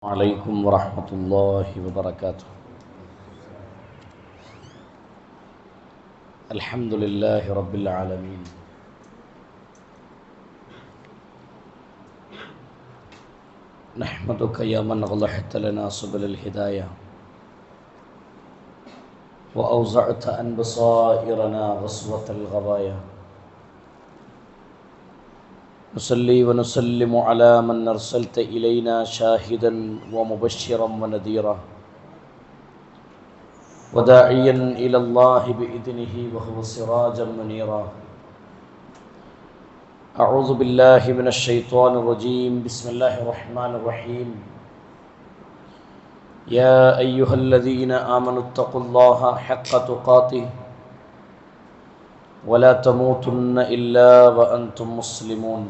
عليكم ورحمة الله وبركاته. الحمد لله رب العالمين. نحمدك يا من أغلقت لنا سبل الهداية وأوزعت عن بصائرنا غصوة الغبايا. نصلي ونسلم على من أرسلت إلينا شاهدا ومبشرا ونذيرا وداعيا إلى الله بإذنه وهو سراجا منيرا. أعوذ بالله من الشيطان الرجيم. بسم الله الرحمن الرحيم. يا أيها الذين آمنوا اتقوا الله حق تقاته ولا تموتن إلا وأنتم مسلمون.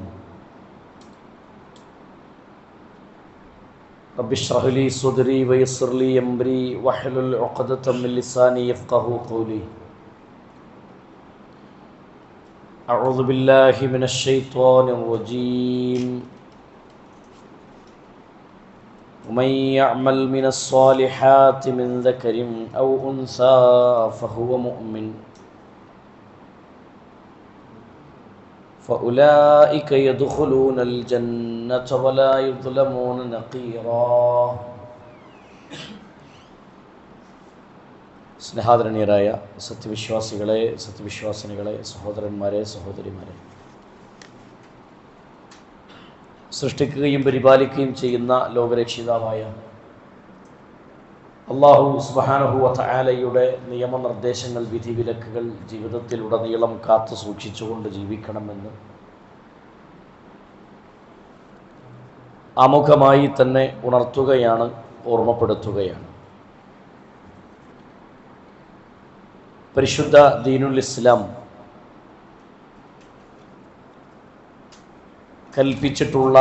رب اشرح لي صدري ويسر لي أمري واحلل عقدة من لساني يفقهوا قولي. أعوذ بالله من الشيطان الرجيم. ومن يعمل من الصالحات من ذكر أو أنثى فهو مؤمن فأولئك يدخلون الجنة ولا يظلمون نقيرا. സ്നേഹാദരണീയരായ സത്യവിശ്വാസികളെ, സത്യവിശ്വാസിനികളെ, സഹോദരന്മാരെ, സഹോദരിമാരെ, സൃഷ്ടിക്കുകയും പരിപാലിക്കുകയും ചെയ്യുന്ന ലോകരക്ഷിതാവായ അല്ലാഹു സുബ്ഹാനഹു വ തആലയുടെ നിയമനിർദ്ദേശങ്ങൾ, വിധിവിലക്കുകൾ ജീവിതത്തിലുടനീളം കാത്തു സൂക്ഷിച്ചുകൊണ്ട് ജീവിക്കണമെന്ന് ആമുഖമായി തന്നെ ഉണർത്തുകയാണ്, ഓർമ്മപ്പെടുത്തുകയാണ്. പരിശുദ്ധ ദീനുൽ ഇസ്ലാം കൽപ്പിച്ചിട്ടുള്ള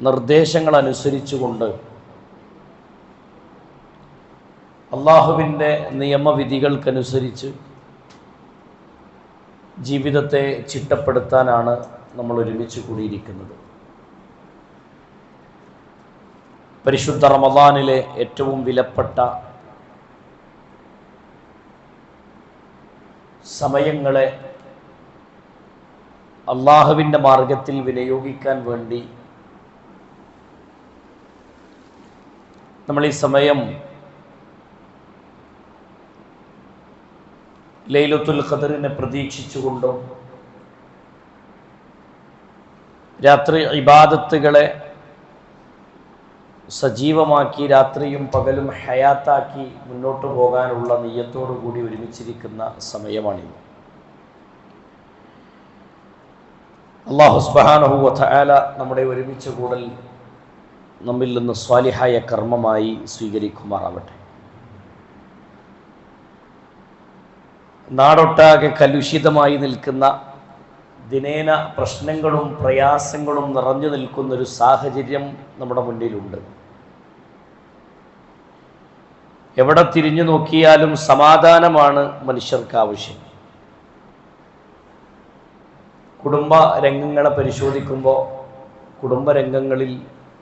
നിർദ്ദേശങ്ങൾ അനുസരിച്ചുകൊണ്ട് അള്ളാഹുവിൻ്റെ നിയമവിധികൾക്കനുസരിച്ച് ജീവിതത്തെ ചിട്ടപ്പെടുത്താനാണ് നമ്മൾ ഒരുമിച്ച് കൂടിയിരിക്കുന്നത്. പരിശുദ്ധ റമദാനിലെ ഏറ്റവും വിലപ്പെട്ട സമയങ്ങളെ അള്ളാഹുവിൻ്റെ മാർഗത്തിൽ വിനിയോഗിക്കാൻ വേണ്ടി നമ്മൾ ഈ സമയം ലൈലത്തുൽ ഖദറിനെ പ്രതീക്ഷിച്ചുകൊണ്ടും രാത്രി ഇബാദത്തുകളെ സജീവമാക്കി രാത്രിയും പകലും ഹയാത്താക്കി മുന്നോട്ട് പോകാനുള്ള നിയ്യത്തോടു കൂടി ഒരുമിച്ചിരിക്കുന്ന സമയമാണിത്. അല്ലാഹു സുബ്ഹാനഹു വ തആല നമ്മുടെ ഒരുമിച്ച് കൂടൽ നമ്മിൽ നിന്ന് സ്വാലിഹായ കർമ്മമായി സ്വീകരിക്കുമാറാവട്ടെ. നാടൊട്ടാകെ കലുഷിതമായി നിൽക്കുന്ന, ദിനേന പ്രശ്നങ്ങളും പ്രയാസങ്ങളും നിറഞ്ഞു നിൽക്കുന്നൊരു സാഹചര്യം നമ്മുടെ മുന്നിലുണ്ട്. എവിടെ തിരിഞ്ഞു നോക്കിയാലും സമാധാനമാണ് മനുഷ്യർക്ക് ആവശ്യം. കുടുംബ രംഗങ്ങളെ പരിശോധിക്കുമ്പോൾ കുടുംബരംഗങ്ങളിൽ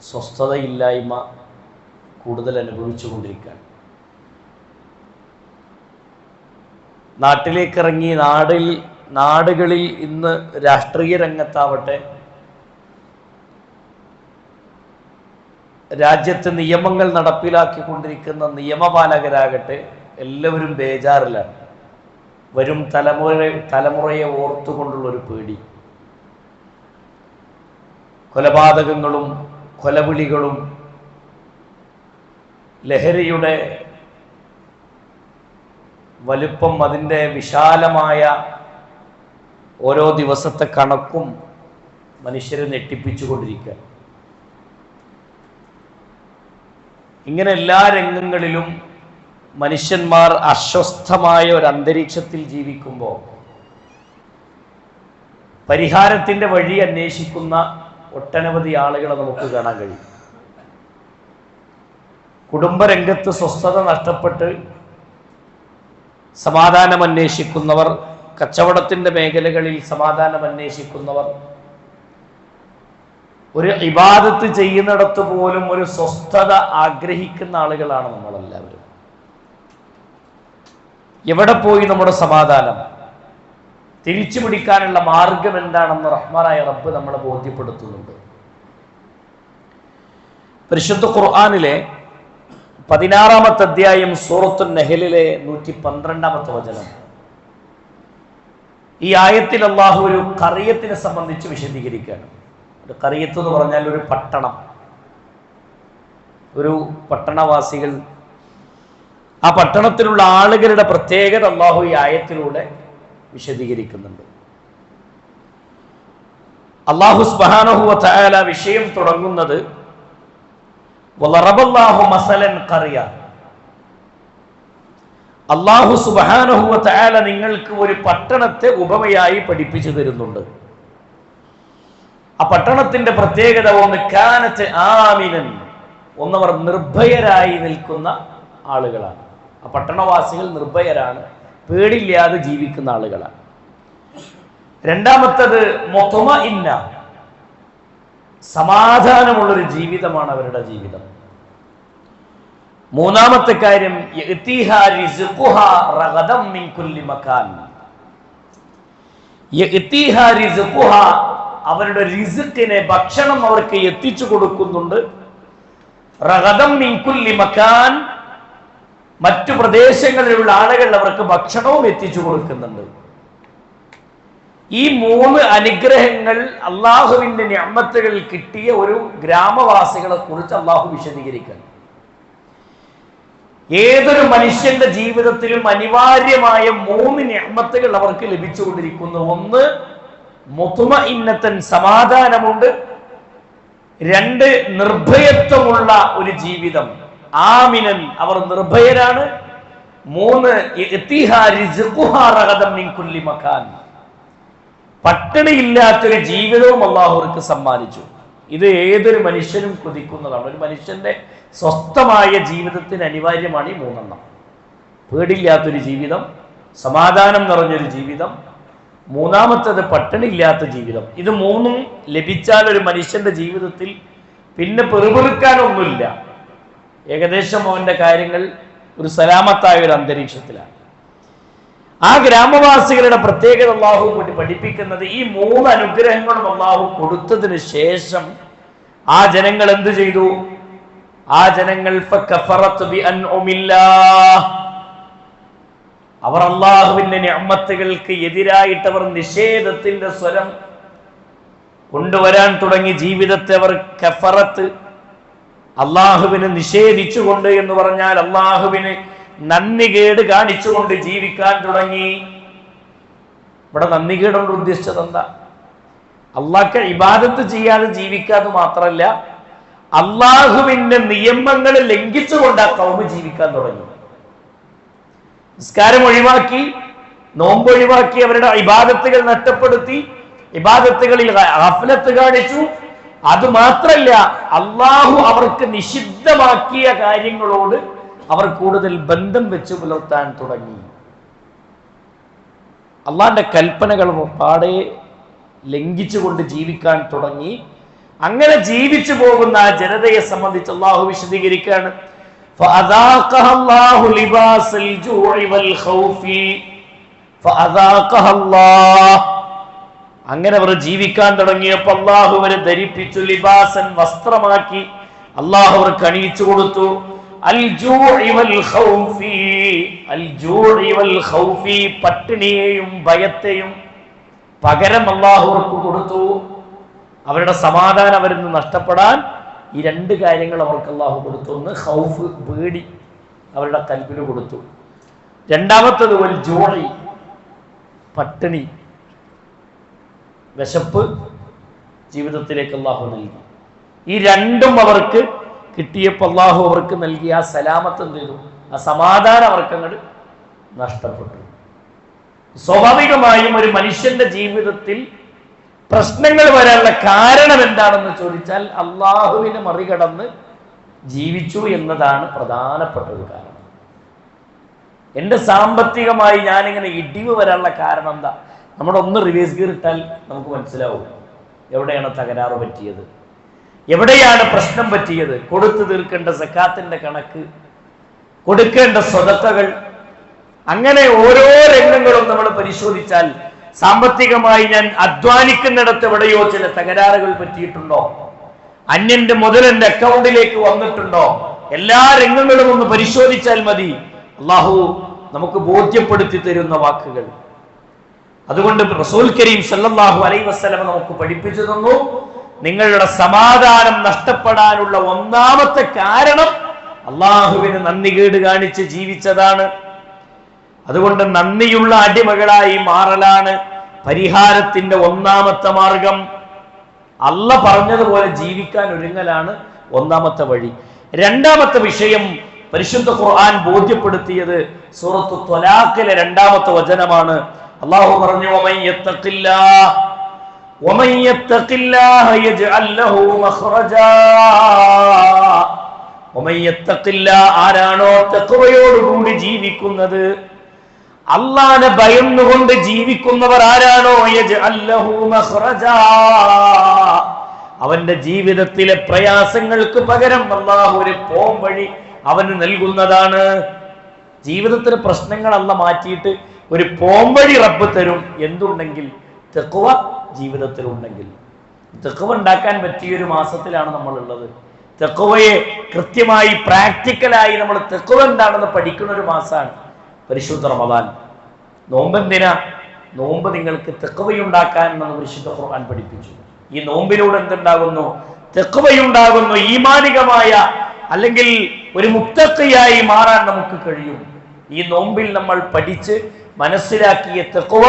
സ്വസ്ഥതയില്ലായ്മ കൂടുതൽ അനുഭവിച്ചുകൊണ്ടിരിക്കുകയാണ്. നാട്ടിലേക്കിറങ്ങി നാടുകളിൽ ഇന്ന് രാഷ്ട്രീയ രംഗത്താവട്ടെ, രാജ്യത്ത് നിയമങ്ങൾ നടപ്പിലാക്കിക്കൊണ്ടിരിക്കുന്ന നിയമപാലകരാകട്ടെ, എല്ലാവരും ബേജാറിലാണ്. വരും തലമുറയെ ഓർത്തുകൊണ്ടുള്ളൊരു പേടി. കൊലപാതകങ്ങളും കൊലവിളികളും ലഹരിയുടെ വലുപ്പം, അതിൻ്റെ വിശാലമായ ഓരോ ദിവസത്തെ കണക്കും മനുഷ്യരെ ഞെട്ടിപ്പിച്ചുകൊണ്ടിരിക്കുക. ഇങ്ങനെ എല്ലാ രംഗങ്ങളിലും മനുഷ്യന്മാർ അസ്വസ്ഥമായ ഒരു അന്തരീക്ഷത്തിൽ ജീവിക്കുമ്പോൾ പരിഹാരത്തിൻ്റെ വഴി അന്വേഷിക്കുന്ന ഒട്ടനവധി ആളുകളെ നമുക്ക് കാണാൻ കഴിയും. കുടുംബരംഗത്ത് സ്വസ്ഥത നഷ്ടപ്പെട്ട് സമാധാനം അന്വേഷിക്കുന്നവർ, കച്ചവടത്തിൻ്റെ മേഖലകളിൽ സമാധാനം അന്വേഷിക്കുന്നവർ, ഒരു ഇബാദത്ത് ചെയ്യുന്നിടത്ത് പോലും ഒരു സ്വസ്ഥത ആഗ്രഹിക്കുന്ന ആളുകളാണ് നമ്മളെല്ലാവരും. എവിടെ പോയി നമ്മുടെ സമാധാനം? തിരിച്ചു പിടിക്കാനുള്ള മാർഗം എന്താണെന്ന് റഹ്മാനായ റബ്ബ് നമ്മളെ ബോധ്യപ്പെടുത്തുന്നുണ്ട്. പരിശുദ്ധ ഖുർആനിലെ 16-ാമത്തെ അധ്യായം സൂറത്തുൻ നഹലിലെ 112-ാമത്തെ വചനം. ഈ ആയത്തിൽ അള്ളാഹു ഒരു ഖറിയത്തിനെ സംബന്ധിച്ച് വിശദീകരിക്കുകയാണ്. ഒരു ഖറിയത്ത് എന്ന് പറഞ്ഞാൽ ഒരു പട്ടണം, ഒരു പട്ടണവാസികൾ, ആ പട്ടണത്തിലുള്ള ആളുകളുടെ പ്രത്യേകത അള്ളാഹു ഈ ആയത്തിലൂടെ വിശദീകരിക്കുന്നുണ്ട്. അള്ളാഹു സുബ്ഹാനഹു വ തആല വിഷയം തുടങ്ങുന്നത് വളറബല്ലാഹു മസലൻ ഖറിയ. അള്ളാഹു സുബ്ഹാനഹു വ തആല നിങ്ങൾക്ക് ഒരു പട്ടണത്തെ ഉപമയായി പഠിപ്പിച്ചു തരുന്നുണ്ട്. ആ പട്ടണത്തിന്റെ പ്രത്യേകത ഒന്ന് കാനത്ത് ആമിനൻ, ഒന്നവർ നിർഭയരായി നിൽക്കുന്ന ആളുകളാണ്. ആ പട്ടണവാസികൾ നിർഭയരാണ്, പേടില്ലാതെ ജീവിക്കുന്ന ആളുകളാണ്. രണ്ടാമത്തത് മുത്മഇന്ന, സമാധാനമുള്ളൊരു ജീവിതമാണ് അവരുടെ ജീവിതം. മൂന്നാമത്തെ കാര്യം യഅ്തിഹാ റിസ്ഖുഹാ റഗദം മിൻ കുല്ലി മകാൻ. യഅ്തിഹാ റിസ്ഖുഹാ, അവരുടെ റിസ്ഖിനെ, ഭക്ഷണം അവർക്ക് എത്തിച്ചു കൊടുക്കുന്നുണ്ട്. റഗദം മിൻ കുല്ലി മകാൻ, മറ്റു പ്രദേശങ്ങളിലുള്ള ആളുകൾ അവർക്ക് ഭക്ഷണവും എത്തിച്ചു കൊടുക്കുന്നുണ്ട്. ഈ മൂന്ന് അനുഗ്രഹങ്ങൾ അള്ളാഹുവിന്റെ നിഅമത്തുകൾ കിട്ടിയ ഒരു ഗ്രാമവാസികളെ കുറിച്ച് അള്ളാഹു വിശദീകരിക്കുന്നു. ഏതൊരു മനുഷ്യന്റെ ജീവിതത്തിലും അനിവാര്യമായ മൂന്ന് നിഅമത്തുകൾ അവർക്ക് ലഭിച്ചുകൊണ്ടിരിക്കുന്നു. ഒന്ന് മുത്മഇന്നത്തൻ, സമാധാനമുണ്ട്. രണ്ട് നിർഭയത്വമുള്ള ഒരു ജീവിതം, ആമിനൻ, അവർ നിർഭയരാണ്. മൂന്ന് യഅ്തിഹാ റിസ്ഖുഹാ റഗദം മിൻ കുല്ലി മകാൻ, പട്ടിണിയില്ലാത്തൊരു ജീവിതവും അള്ളാഹു അവർക്ക് സമ്മാനിച്ചു. ഇത് ഏതൊരു മനുഷ്യനും കൊതിക്കുന്നതാണ്. ഒരു മനുഷ്യന്റെ സ്വസ്ഥമായ ജീവിതത്തിന് അനിവാര്യമാണ് ഈ മൂന്നെണ്ണം. പേടില്ലാത്തൊരു ജീവിതം, സമാധാനം നിറഞ്ഞൊരു ജീവിതം, മൂന്നാമത്തത് പട്ടിണിയില്ലാത്ത ജീവിതം. ഇത് മൂന്നും ലഭിച്ചാൽ ഒരു മനുഷ്യന്റെ ജീവിതത്തിൽ പിന്നെ പെറുപെറുക്കാനൊന്നുമില്ല. ഏകദേശം അവന്റെ കാര്യങ്ങൾ ഒരു സലാമത്തായ ഒരു അന്തരീക്ഷത്തിലാണ്. ആ ഗ്രാമവാസികളുടെ പ്രത്യേകത അള്ളാഹു കൂടി പഠിപ്പിക്കുന്നത്, ഈ മൂന്ന് അനുഗ്രഹങ്ങളും അള്ളാഹു കൊടുത്തതിന് ശേഷം ആ ജനങ്ങൾ എന്ത് ചെയ്തു? ആ ജനങ്ങൾ ഫകഫറത് ബിഅൻഉമില്ലാഹ്, അവർ അള്ളാഹുവിന്റെ നിഅമത്തുകൾക്ക് എതിരായിട്ട് അവർ നിഷേധത്തിന്റെ സ്വരം കൊണ്ടുവരാൻ തുടങ്ങി. ജീവിതത്തെ അവർ കഫറത്ത്, അള്ളാഹുവിനെ നിഷേധിച്ചുകൊണ്ട് എന്ന് പറഞ്ഞാൽ അള്ളാഹുവിന് നന്ദികേട് കാണിച്ചുകൊണ്ട് ജീവിക്കാൻ തുടങ്ങി. ഇവിടെ നന്ദികേട് കൊണ്ട് ഉദ്ദേശിച്ചത് എന്താ? അള്ളാഹ്ക്ക് ഇബാദത്ത് ചെയ്യാതെ ജീവിക്കാതെ മാത്രമല്ല, അള്ളാഹുവിന്റെ നിയമങ്ങൾ ലംഘിച്ചുകൊണ്ട് ആ കൗമ് ജീവിക്കാൻ തുടങ്ങി. നിസ്കാരം ഒഴിവാക്കി, നോമ്പ് ഒഴിവാക്കി, അവരുടെ ഇബാദത്തുകൾ നഷ്ടപ്പെടുത്തി, ഇബാദത്തുകളിൽ ഗഫലത്ത് കാണിച്ചു. അതുമാത്രല്ല, അള്ളാഹു അവർക്ക് നിഷിദ്ധമാക്കിയ കാര്യങ്ങളോട് അവർ കൂടുതൽ ബന്ധം വെച്ച് പുലർത്താൻ തുടങ്ങി. അള്ളാന്റെ കൽപ്പനകൾ പാടെ ലംഘിച്ചുകൊണ്ട് ജീവിക്കാൻ തുടങ്ങി. അങ്ങനെ ജീവിച്ചു പോകുന്ന ആ ജനതയെ സംബന്ധിച്ച് അള്ളാഹു വിശദീകരിക്കുകയാണ്. അങ്ങനെ അവർ ജീവിക്കാൻ തുടങ്ങിയപ്പോൾ അള്ളാഹു അവരെ ധരിപ്പിച്ചു, ലിബാസൻ, വസ്ത്രമാക്കി അള്ളാഹു അവർക്ക് അണിയിച്ചു കൊടുത്തു. പട്ടിണിയെയും ഭയത്തെയും പകരം അള്ളാഹു അവർക്ക് കൊടുത്തു. അവരുടെ സമാധാനം അവരിൽ നിന്ന് നഷ്ടപ്പെടാൻ ഈ രണ്ട് കാര്യങ്ങൾ അവർക്ക് അള്ളാഹു കൊടുത്തു. ഒന്ന് ഖൗഫ്, പേടി അവരുടെ കൽബിന് കൊടുത്തു. രണ്ടാമത്തത് വൽ ജൂഇ, പട്ടിണി, വിശപ്പ് ജീവിതത്തിലേക്ക് അള്ളാഹു നൽകി. ഈ രണ്ടും അവർക്ക് കിട്ടിയപ്പോൾ അള്ളാഹു അവർക്ക് നൽകിയ ആ സലാമത്ത് എന്ത് ചെയ്തു? ആ സമാധാനം അവർക്ക് അങ്ങോട്ട് നഷ്ടപ്പെട്ടു. സ്വാഭാവികമായും ഒരു മനുഷ്യന്റെ ജീവിതത്തിൽ പ്രശ്നങ്ങൾ വരാനുള്ള കാരണം എന്താണെന്ന് ചോദിച്ചാൽ അള്ളാഹുവിനെ മറികടന്ന് ജീവിച്ചു എന്നതാണ് പ്രധാനപ്പെട്ട ഒരു കാരണം. എൻ്റെ സാമ്പത്തികമായി ഞാനിങ്ങനെ ഇടിവ് വരാനുള്ള കാരണം എന്താ? നമ്മളൊന്ന് റിവേഴ്സ് ഗിയർ ഇട്ടാൽ നമുക്ക് മനസ്സിലാവും എവിടെയാണ് തകരാറ് പറ്റിയത്. എവിടെയാണ് പ്രശ്നം പറ്റിയത്? കൊടുത്തു തീർക്കേണ്ട സക്കാത്തിന്റെ കണക്ക്, കൊടുക്കേണ്ട സ്വതക്കകൾ, അങ്ങനെ ഓരോ രംഗങ്ങളും നമ്മൾ പരിശോധിച്ചാൽ സാമ്പത്തികമായി ഞാൻ അധ്വാനിക്കുന്നിടത്ത് എവിടെയോ ചില തകരാറുകൾ പറ്റിയിട്ടുണ്ടോ? അന്യന്റെ മുതൽ എന്റെ അക്കൗണ്ടിലേക്ക് വന്നിട്ടുണ്ടോ? എല്ലാ രംഗങ്ങളും ഒന്ന് പരിശോധിച്ചാൽ മതി. അള്ളാഹു നമുക്ക് ബോധ്യപ്പെടുത്തി തരുന്ന വാക്കുകൾ. അതുകൊണ്ട് റസൂൽ കരീം സല്ലല്ലാഹു അലൈഹി വസല്ലം നമുക്ക് പഠിപ്പിച്ചു തന്നു, നിങ്ങളുടെ സമാധാനം നഷ്ടപ്പെടാനുള്ള ഒന്നാമത്തെ കാരണം അള്ളാഹുവിന് നന്ദികേട് കാണിച്ച് ജീവിച്ചതാണ്. അതുകൊണ്ട് നന്ദിയുള്ള അടിമകളായി മാറലാണ് പരിഹാരത്തിന്റെ ഒന്നാമത്തെ മാർഗം. അല്ല പറഞ്ഞതുപോലെ ജീവിക്കാൻ ഒരുങ്ങലാണ് ഒന്നാമത്തെ വഴി. രണ്ടാമത്തെ വിഷയം പരിശുദ്ധ ഖുർആൻ ബോധ്യപ്പെടുത്തിയത് സൂറത്തു ത്വലാഖിലെ 2-ാമത്തെ വചനമാണ്. അല്ലാഹു പറഞ്ഞു, വമൻ യത്തഖില്ലാഹ യജ്അൽ ലഹു മഖ്റജാ. വമൻ യത്തഖില്ലാഹ, ആരാണോ തഖ്വയോടുകൂടി ജീവിക്കുന്നത്, അല്ലാഹനെ ഭയന്നുകൊണ്ട് ജീവിക്കുന്നവർ ആരാണോ, യജ്അൽ ലഹു മഖ്റജാ, അവന്റെ ജീവിതത്തിലെ പ്രയാസങ്ങൾക്ക് പകരം അല്ലാഹു ഒരു പോംവഴി അവന് നൽകുന്നതാണ്. ജീവിതത്തിലെ പ്രശ്നങ്ങൾ അല്ല മാറ്റിയിട്ട് ഒരു പോംവഴി റബ്ബ് തരും. എന്തുണ്ടെങ്കിൽ? തഖ്വ ജീവിതത്തിൽ ഉണ്ടെങ്കിൽ. തഖ്വ ഉണ്ടാക്കാൻ പറ്റിയൊരു മാസത്തിലാണ് നമ്മൾ ഉള്ളത്. തഖ്വയെ കൃത്യമായി പ്രാക്ടിക്കലായി നമ്മൾ തഖ്വ എന്താണെന്ന് പഠിക്കുന്ന ഒരു മാസമാണ് പരിശുദ്ധ റമദാൻ. നോമ്പെന്തിനാ? നോമ്പ് നിങ്ങൾക്ക് തഖ്വയുണ്ടാക്കാൻ എന്ന് പരിശുദ്ധ ഖുർആൻ പഠിപ്പിച്ചു. ഈ നോമ്പിലൂടെ എന്തുണ്ടാകുന്നു? തഖ്വയുണ്ടാകുന്നു. ഈമാനികമായ അല്ലെങ്കിൽ ഒരു മുത്തഖിയായി മാറാൻ നമുക്ക് കഴിയും. ഈ നോമ്പിൽ നമ്മൾ പഠിച്ച് മനസ്സിലാക്കിയ തഖ്വ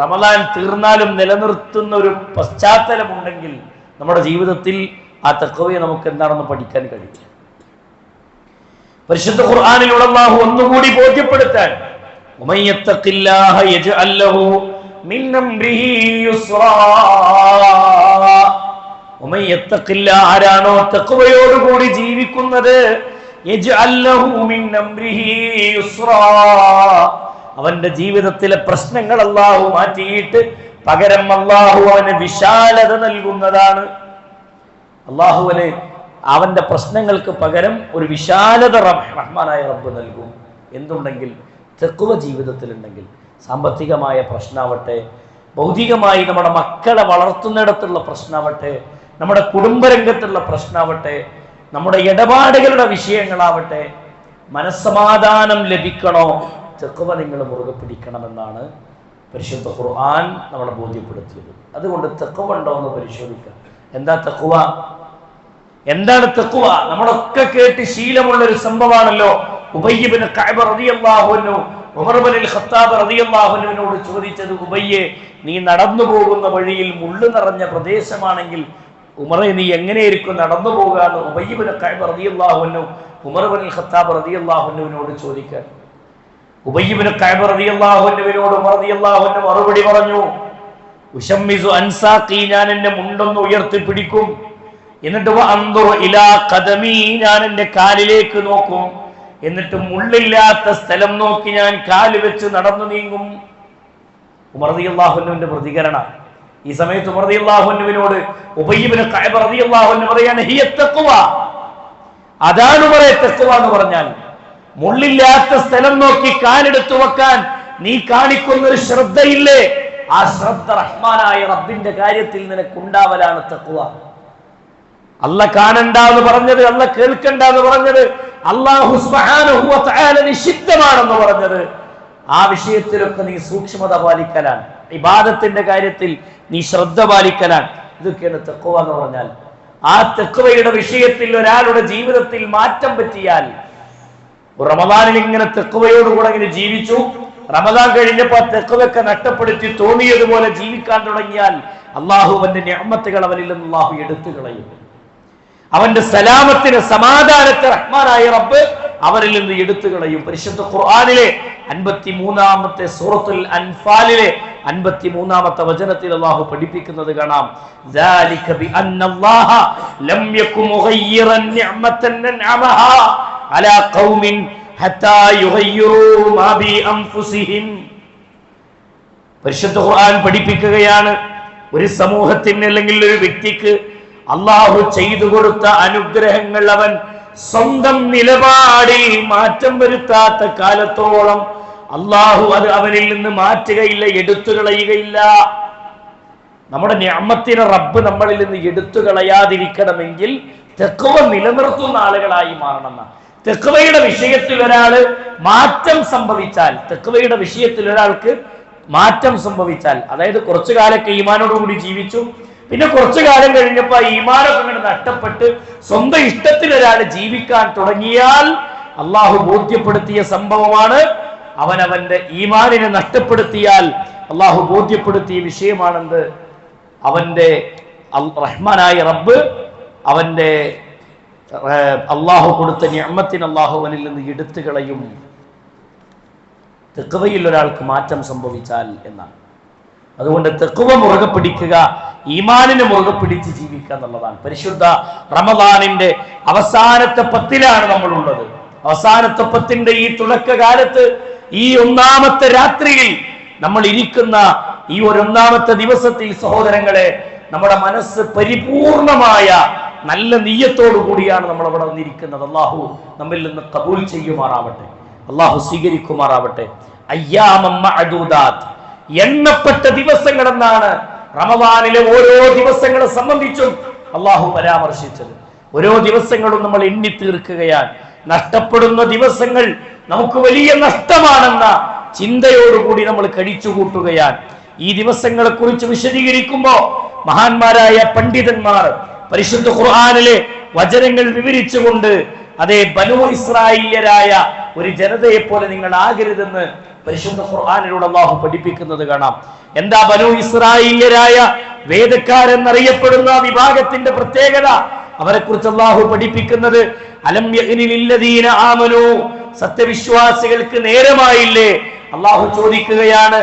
റമദാൻ തീർന്നാലും നിലനിർത്തുന്ന ഒരു പശ്ചാത്തലം ഉണ്ടെങ്കിൽ നമ്മുടെ ജീവിതത്തിൽ ആ തഖ്വയെ നമുക്ക് എന്താണെന്ന് പഠിക്കാൻ കഴിയും. പരിശുദ്ധ ഖുർആനിലൂടെ അല്ലാഹു ഒന്നുകൂടി ബോധ്യപ്പെടുത്താൻ, വമൻ യത്തഖില്ലാഹ യജ്അൽ ലഹു മിൻ അംരിഹി യുസ്റാ. വമൻ യത്തഖില്ലാഹ, ആരാണോ തഖ്വയോടുകൂടി ജീവിക്കുന്നത്, യജ്അൽ ലഹു മിൻ അംരിഹി യുസ്റാ, അവന്റെ ജീവിതത്തിലെ പ്രശ്നങ്ങൾ അല്ലാഹു മാറ്റിയിട്ട് പകരം അല്ലാഹു അവന് വിശാലത നൽകുന്നതാണ്. അല്ലാഹുവിന് അവന്റെ പ്രശ്നങ്ങൾക്ക് പകരം ഒരു വിശാലത റഹ്മാനായ റബ്ബ് നൽകും. എന്തുണ്ടെങ്കിൽ? തഖ്വ ജീവിതത്തിലുണ്ടെങ്കിൽ. സാമ്പത്തികമായ പ്രശ്നമാവട്ടെ, ഭൗതികമായി നമ്മുടെ മക്കളെ വളർത്തുന്നിടത്തുള്ള പ്രശ്നമാവട്ടെ, നമ്മുടെ കുടുംബരംഗത്തുള്ള പ്രശ്നമാവട്ടെ, നമ്മുടെ ഇടപാടുകളുടെ വിഷയങ്ങളാവട്ടെ, മനസ്സമാധാനം ലഭിക്കണോ, തഖ്വ നിങ്ങൾ മുറുകെ പിടിക്കണമെന്നാണ് പരിശുദ്ധ ഖുർആൻ നമ്മളെ ബോധ്യപ്പെടുത്തിയത്. അതുകൊണ്ട് തഖ്വ ഉണ്ടോ എന്ന് പരിശോധിക്കുക. എന്താ തഖ്വ? എന്താണ് തഖ്വ? നമ്മളൊക്കെ കേട്ട് ശീലമുള്ള ഒരു സംഭവമാണല്ലോ. ഉബയ്യ് ഇബ്നു കഅബ് റളിയല്ലാഹു അൻഹു ഉമർ ഇബ്നുൽ ഖത്താബ് റളിയല്ലാഹു അൻഹുവിനോട് ചോദിച്ചത്, ഉബയ്യെ, നീ നടന്നു പോകുന്ന വഴിയിൽ മുള്ളു നിറഞ്ഞ പ്രദേശമാണെങ്കിൽ ഉമറെ നീ എങ്ങനെയായിരിക്കും നടന്നു പോകുക എന്ന് ഉബയ്യ് ഇബ്നു കഅബ് റളിയല്ലാഹു അൻഹു ഉമർ ഇബ്നുൽ ഖത്താബ് റളിയല്ലാഹു അൻഹുവിനോട് ചോദിക്കാൻ, ഉബയ്യ് ഇബ്നു കഅബ് റളിയല്ലാഹു അൻഹുവിനോട് ഉമർ റളിയല്ലാഹു അൻഹു മറുപടി പറഞ്ഞു, ഉശമ്മിസു അൻസാഖി, ഞാൻ എന്റെ മുണ്ടൊന്ന് ഉയർത്തി പിടിക്കും, എന്നിട്ട് വഅൻദുറു ഇലാ ഖദമി, ഞാൻ എന്റെ കാലിലേക്ക് നോക്കും, എന്നിട്ട് മുള്ളില്ലാത്ത സ്ഥലം നോക്കി ഞാൻ കാല് വെച്ച് നടന്നു നീങ്ങും. ഉമർ റളിയല്ലാഹു അൻഹുവിന്റെ പ്രതികരണം. ഈ സമയത്ത് ഉമർ റളിയല്ലാഹു അൻഹുവിനോട് ഉബയ്യ് ഇബ്നു കഅബ് റളിയല്ലാഹു അൻഹു പറയാണ്, ഹിയ തഖ്വ, അതാണ് ഉമറേ തഖ്വ എന്ന് പറഞ്ഞാൽ. മുള്ളില്ലാത്ത സ്ഥലം നോക്കി കാലെടുത്തു വെക്കാൻ നീ കാണിക്കുന്ന ഒരു ശ്രദ്ധയില്ലേ, ആ ശ്രദ്ധ റഹ്മാനായ റബ്ബിന്റെ കാര്യത്തിൽ നിനക്കുണ്ടാവലാണ് തഖ്വ. അല്ല കാണണ്ട എന്ന് പറഞ്ഞത്, അല്ല കേൾക്കണ്ട എന്ന് പറഞ്ഞത്, അല്ലാഹു സുബ്ഹാനഹു വ തആല നിഷിദ്ധമാണെന്ന് പറഞ്ഞത്, ആ വിഷയത്തിലൊക്കെ നീ സൂക്ഷ്മത പാലിക്കലാണ്. ഇബാദത്തിന്റെ കാര്യത്തിൽ നീ ശ്രദ്ധ പാലിക്കലാണ്. ഇതൊക്കെയാണ് തഖ്വ എന്ന് പറഞ്ഞാൽ. ആ തഖ്വയുടെ വിഷയത്തിൽ ഒരാളുടെ ജീവിതത്തിൽ മാറ്റം പറ്റിയാൽ, റമദാനിൽ ഇങ്ങനെ തഖ്വയോടുകൂടെ ഇങ്ങനെ ജീവിച്ചു, റമദാൻ കഴിഞ്ഞപ്പോൾ തഖ്വയൊക്കെ നഷ്ടപ്പെടുത്തി തോന്നിയതുപോലെ ജീവിക്കാൻ തുടങ്ങിയാൽ അള്ളാഹുവിന്റെ നിഅമത്തുകൾ അവനിൽ നിന്ന് അള്ളാഹു എടുത്തു കളയും. അവന്റെ സലാമത്തിന്, സമാധാനത്തെ റഹ്മാനായ റബ്ബ് അവരിൽ നിന്ന് എടുത്തു കളയും. പരിശുദ്ധ ഖുർആനിലെ 53-ാമത്തെ സൂറത്തുൽ അൻഫാലിലെ 53-ാമത്തെ വചനത്തിൽ അല്ലാഹു പഠിപ്പിക്കുന്നത് കാണാം, ദാലിക ബിഅന്നല്ലാഹ ലം യകു മുഗയ്യിറൻ നിഅമതൻ അൻഅമഹാ അലാ ഖൗമിൻ ഹത്താ യുഗയ്യിറൂ മാ ബി അൻഫുസിഹിം. പരിശുദ്ധ ഖുർആൻ പഠിപ്പിക്കുകയാണ്, ഒരു സമൂഹത്തിന് അല്ലെങ്കിൽ ഒരു വ്യക്തിക്ക് അള്ളാഹു ചെയ്തു കൊടുത്ത അനുഗ്രഹങ്ങൾ അവൻ സ്വന്തം നിലപാടിൽ മാറ്റം വരുത്താത്ത കാലത്തോളം അള്ളാഹു അത് അവനിൽ നിന്ന് മാറ്റുകയില്ല, എടുത്തു കളയുകയില്ല. നമ്മുടെ നിഅമത്തിനെ റബ്ബ് നമ്മളിൽ നിന്ന് എടുത്തു കളയാതിരിക്കണമെങ്കിൽ തഖ്വ നിലനിർത്തുന്ന ആളുകളായി മാറണം. തഖ്വയുടെ വിഷയത്തിൽ ഒരാള് മാറ്റം സംഭവിച്ചാൽ, തഖ്വയുടെ വിഷയത്തിൽ ഒരാൾക്ക് മാറ്റം സംഭവിച്ചാൽ, അതായത് കുറച്ചു കാലൊക്കെ ഈമാനോടുകൂടി ജീവിച്ചു, പിന്നെ കുറച്ചു കാലം കഴിഞ്ഞപ്പോ ഈമാനൊക്കെ ഇങ്ങനെ നഷ്ടപ്പെട്ട് സ്വന്തം ഇഷ്ടത്തിൽ ഒരാൾ ജീവിക്കാൻ തുടങ്ങിയാൽ അള്ളാഹു ബോധ്യപ്പെടുത്തിയ സംഭവമാണ്. അവനവന്റെ ഈമാനിനെ നഷ്ടപ്പെടുത്തിയാൽ അള്ളാഹു ബോധ്യപ്പെടുത്തിയ വിഷയമാണെന്ത്? അവന്റെ റഹ്മാനായ റബ്ബ് അവന്റെ അള്ളാഹു കൊടുത്ത നിഅമത്തിനെ അള്ളാഹു അവനിൽ നിന്ന് എടുത്തു കളയും, തഖ്വയിൽ ഒരാൾക്ക് മാറ്റം സംഭവിച്ചാൽ എന്നാണ്. അതുകൊണ്ട് തഖ്വ മുറുകെ പിടിക്കുക, ഈമാനിനെ മുറുകെ പിടിച്ച് ജീവിക്കുക എന്നുള്ളതാണ്. പരിശുദ്ധ റമദാനിന്റെ അവസാനത്തെ 10-ലാണ് നമ്മളുള്ളത്. അവസാനത്തെ 10-ന്റെ ഈ തുടക്കകാലത്ത്, ഈ ഒന്നാമത്തെ രാത്രിയിൽ നമ്മൾ ഇരിക്കുന്ന ഈ ഒന്നാമത്തെ ദിവസത്തിൽ സഹോദരങ്ങളെ, നമ്മുടെ മനസ്സ് പരിപൂർണമായ നല്ല നിയ്യത്തോടു കൂടിയാണ് നമ്മൾ അവിടെ വന്നിരിക്കുന്നത്. അള്ളാഹു നമ്മിൽ നിന്ന് ഖബൂൽ ചെയ്യുമാറാവട്ടെ, അള്ളാഹു സ്വീകരിക്കുമാറാവട്ടെ. അയ്യാമം മഅദൂദാത്ത്, എണ്ണപ്പെട്ട ദിവസങ്ങൾ എന്നാണ് റമദാനിലെ ഓരോ ദിവസങ്ങളെ സംബന്ധിച്ചും അള്ളാഹു പരാമർശിച്ചത്. ഓരോ ദിവസങ്ങളും നമ്മൾ എണ്ണി തീർക്കുകയാണ്. നഷ്ടപ്പെടുന്ന ദിവസങ്ങൾ നമുക്ക് വലിയ നഷ്ടമാണെന്ന ചിന്തയോടുകൂടി നമ്മൾ കഴിച്ചു കൂട്ടുകയാണ്. ഈ ദിവസങ്ങളെ കുറിച്ച് വിശദീകരിക്കുമ്പോൾ മഹാന്മാരായ പണ്ഡിതന്മാർ പരിശുദ്ധ ഖുർആനിലെ വചനങ്ങൾ വിവരിച്ചുകൊണ്ട്, അതേ ബനൂ ഇസ്രായേല്യരായ ഒരു ജനതയെ പോലെ നിങ്ങൾ ആകരുതെന്ന് പരിശുദ്ധ ഖുർആനിലൂടെ അല്ലാഹു പഠിപ്പിക്കുന്നത് കാണാം. എന്താ ബനൂ ഇസ്രായേല്യരായ വേദക്കാരെന്നറിയപ്പെടുന്ന വിഭാഗത്തിന്റെ പ്രത്യേകത? അവരെ കുറിച്ച് അല്ലാഹു പഠിപ്പിക്കുന്നത്, അലം യഅ്നി ലില്ലദീന ആമനൂ, സത്യവിശ്വാസികൾക്ക് നേരമായില്ലേ? അല്ലാഹു ചോദിക്കുകയാണ്,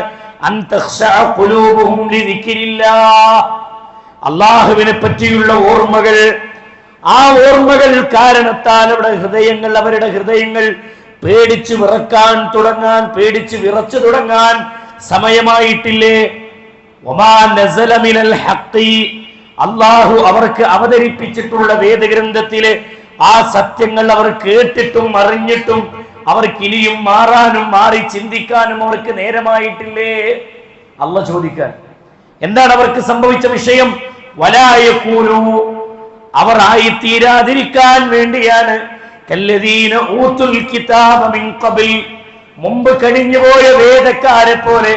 അൻ തഖ്ശഅ ഖുലൂബുഹും ലിദിക്രില്ലാഹ്, അല്ലാഹുവിനെ പറ്റിയുള്ള ഓർമ്മകൾ, ആ ഓർമ്മകൾ കാരണത്താൽ അവരുടെ ഹൃദയങ്ങൾ പേടിച്ച് വിറക്കാൻ തുടങ്ങാൻ, പേടിച്ച് വിറച്ചു തുടങ്ങാൻ സമയമായിട്ടില്ലേ? വമാ നസല മിനൽ ഹഖ്, അല്ലാഹു അവർക്ക് അവതരിപ്പിച്ചിട്ടുള്ള വേദഗ്രന്ഥത്തിലെ ആ സത്യങ്ങൾ അവർ കേട്ടിട്ടും അറിഞ്ഞിട്ടും അവർക്ക് ഇനിയും മാറാനും മാറി ചിന്തിക്കാനും അവർക്ക് നേരമായിട്ടില്ലേ? അല്ലാഹു ചോദിക്കാൻ. എന്താണ് അവർക്ക് സംഭവിച്ച വിഷയം? വലാ യകൂലു, അവർ ആയിത്തീരാതിരിക്കാൻ വേണ്ടിയാണ് കല്ലദീന ഊതുൽ കിതാബ മിൻ ഖബൽ, മുമ്പ് കഴിഞ്ഞുപോയ വേദക്കാരെ പോലെ,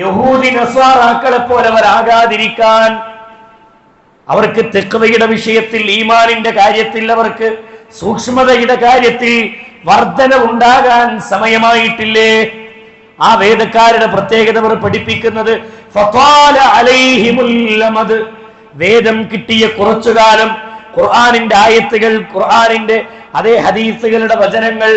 യഹൂദി നസ്വാറാക്കളെ പോലെ അവരാകാതിരിക്കാൻ. അവർക്ക് തഖ്വയുടെ വിഷയത്തിൽ, ഈമാനിന്റെ കാര്യത്തിൽ, അവർക്ക് സൂക്ഷ്മതയുടെ കാര്യത്തിൽ വർധന ഉണ്ടാകാൻ സമയമായിട്ടില്ലേ? ആ വേദക്കാരുടെ പ്രത്യേകത അവർ പഠിപ്പിക്കുന്നത്, ഫഖാല അലൈഹിമുൽ അമദ്, വേദം കിട്ടിയ കുറച്ചു കാലം, ഖുർആനിന്റെ ആയത്തുകൾ, ഖുർആനിന്റെ അതേ ഹദീസുകളുടെ വചനങ്ങൾ,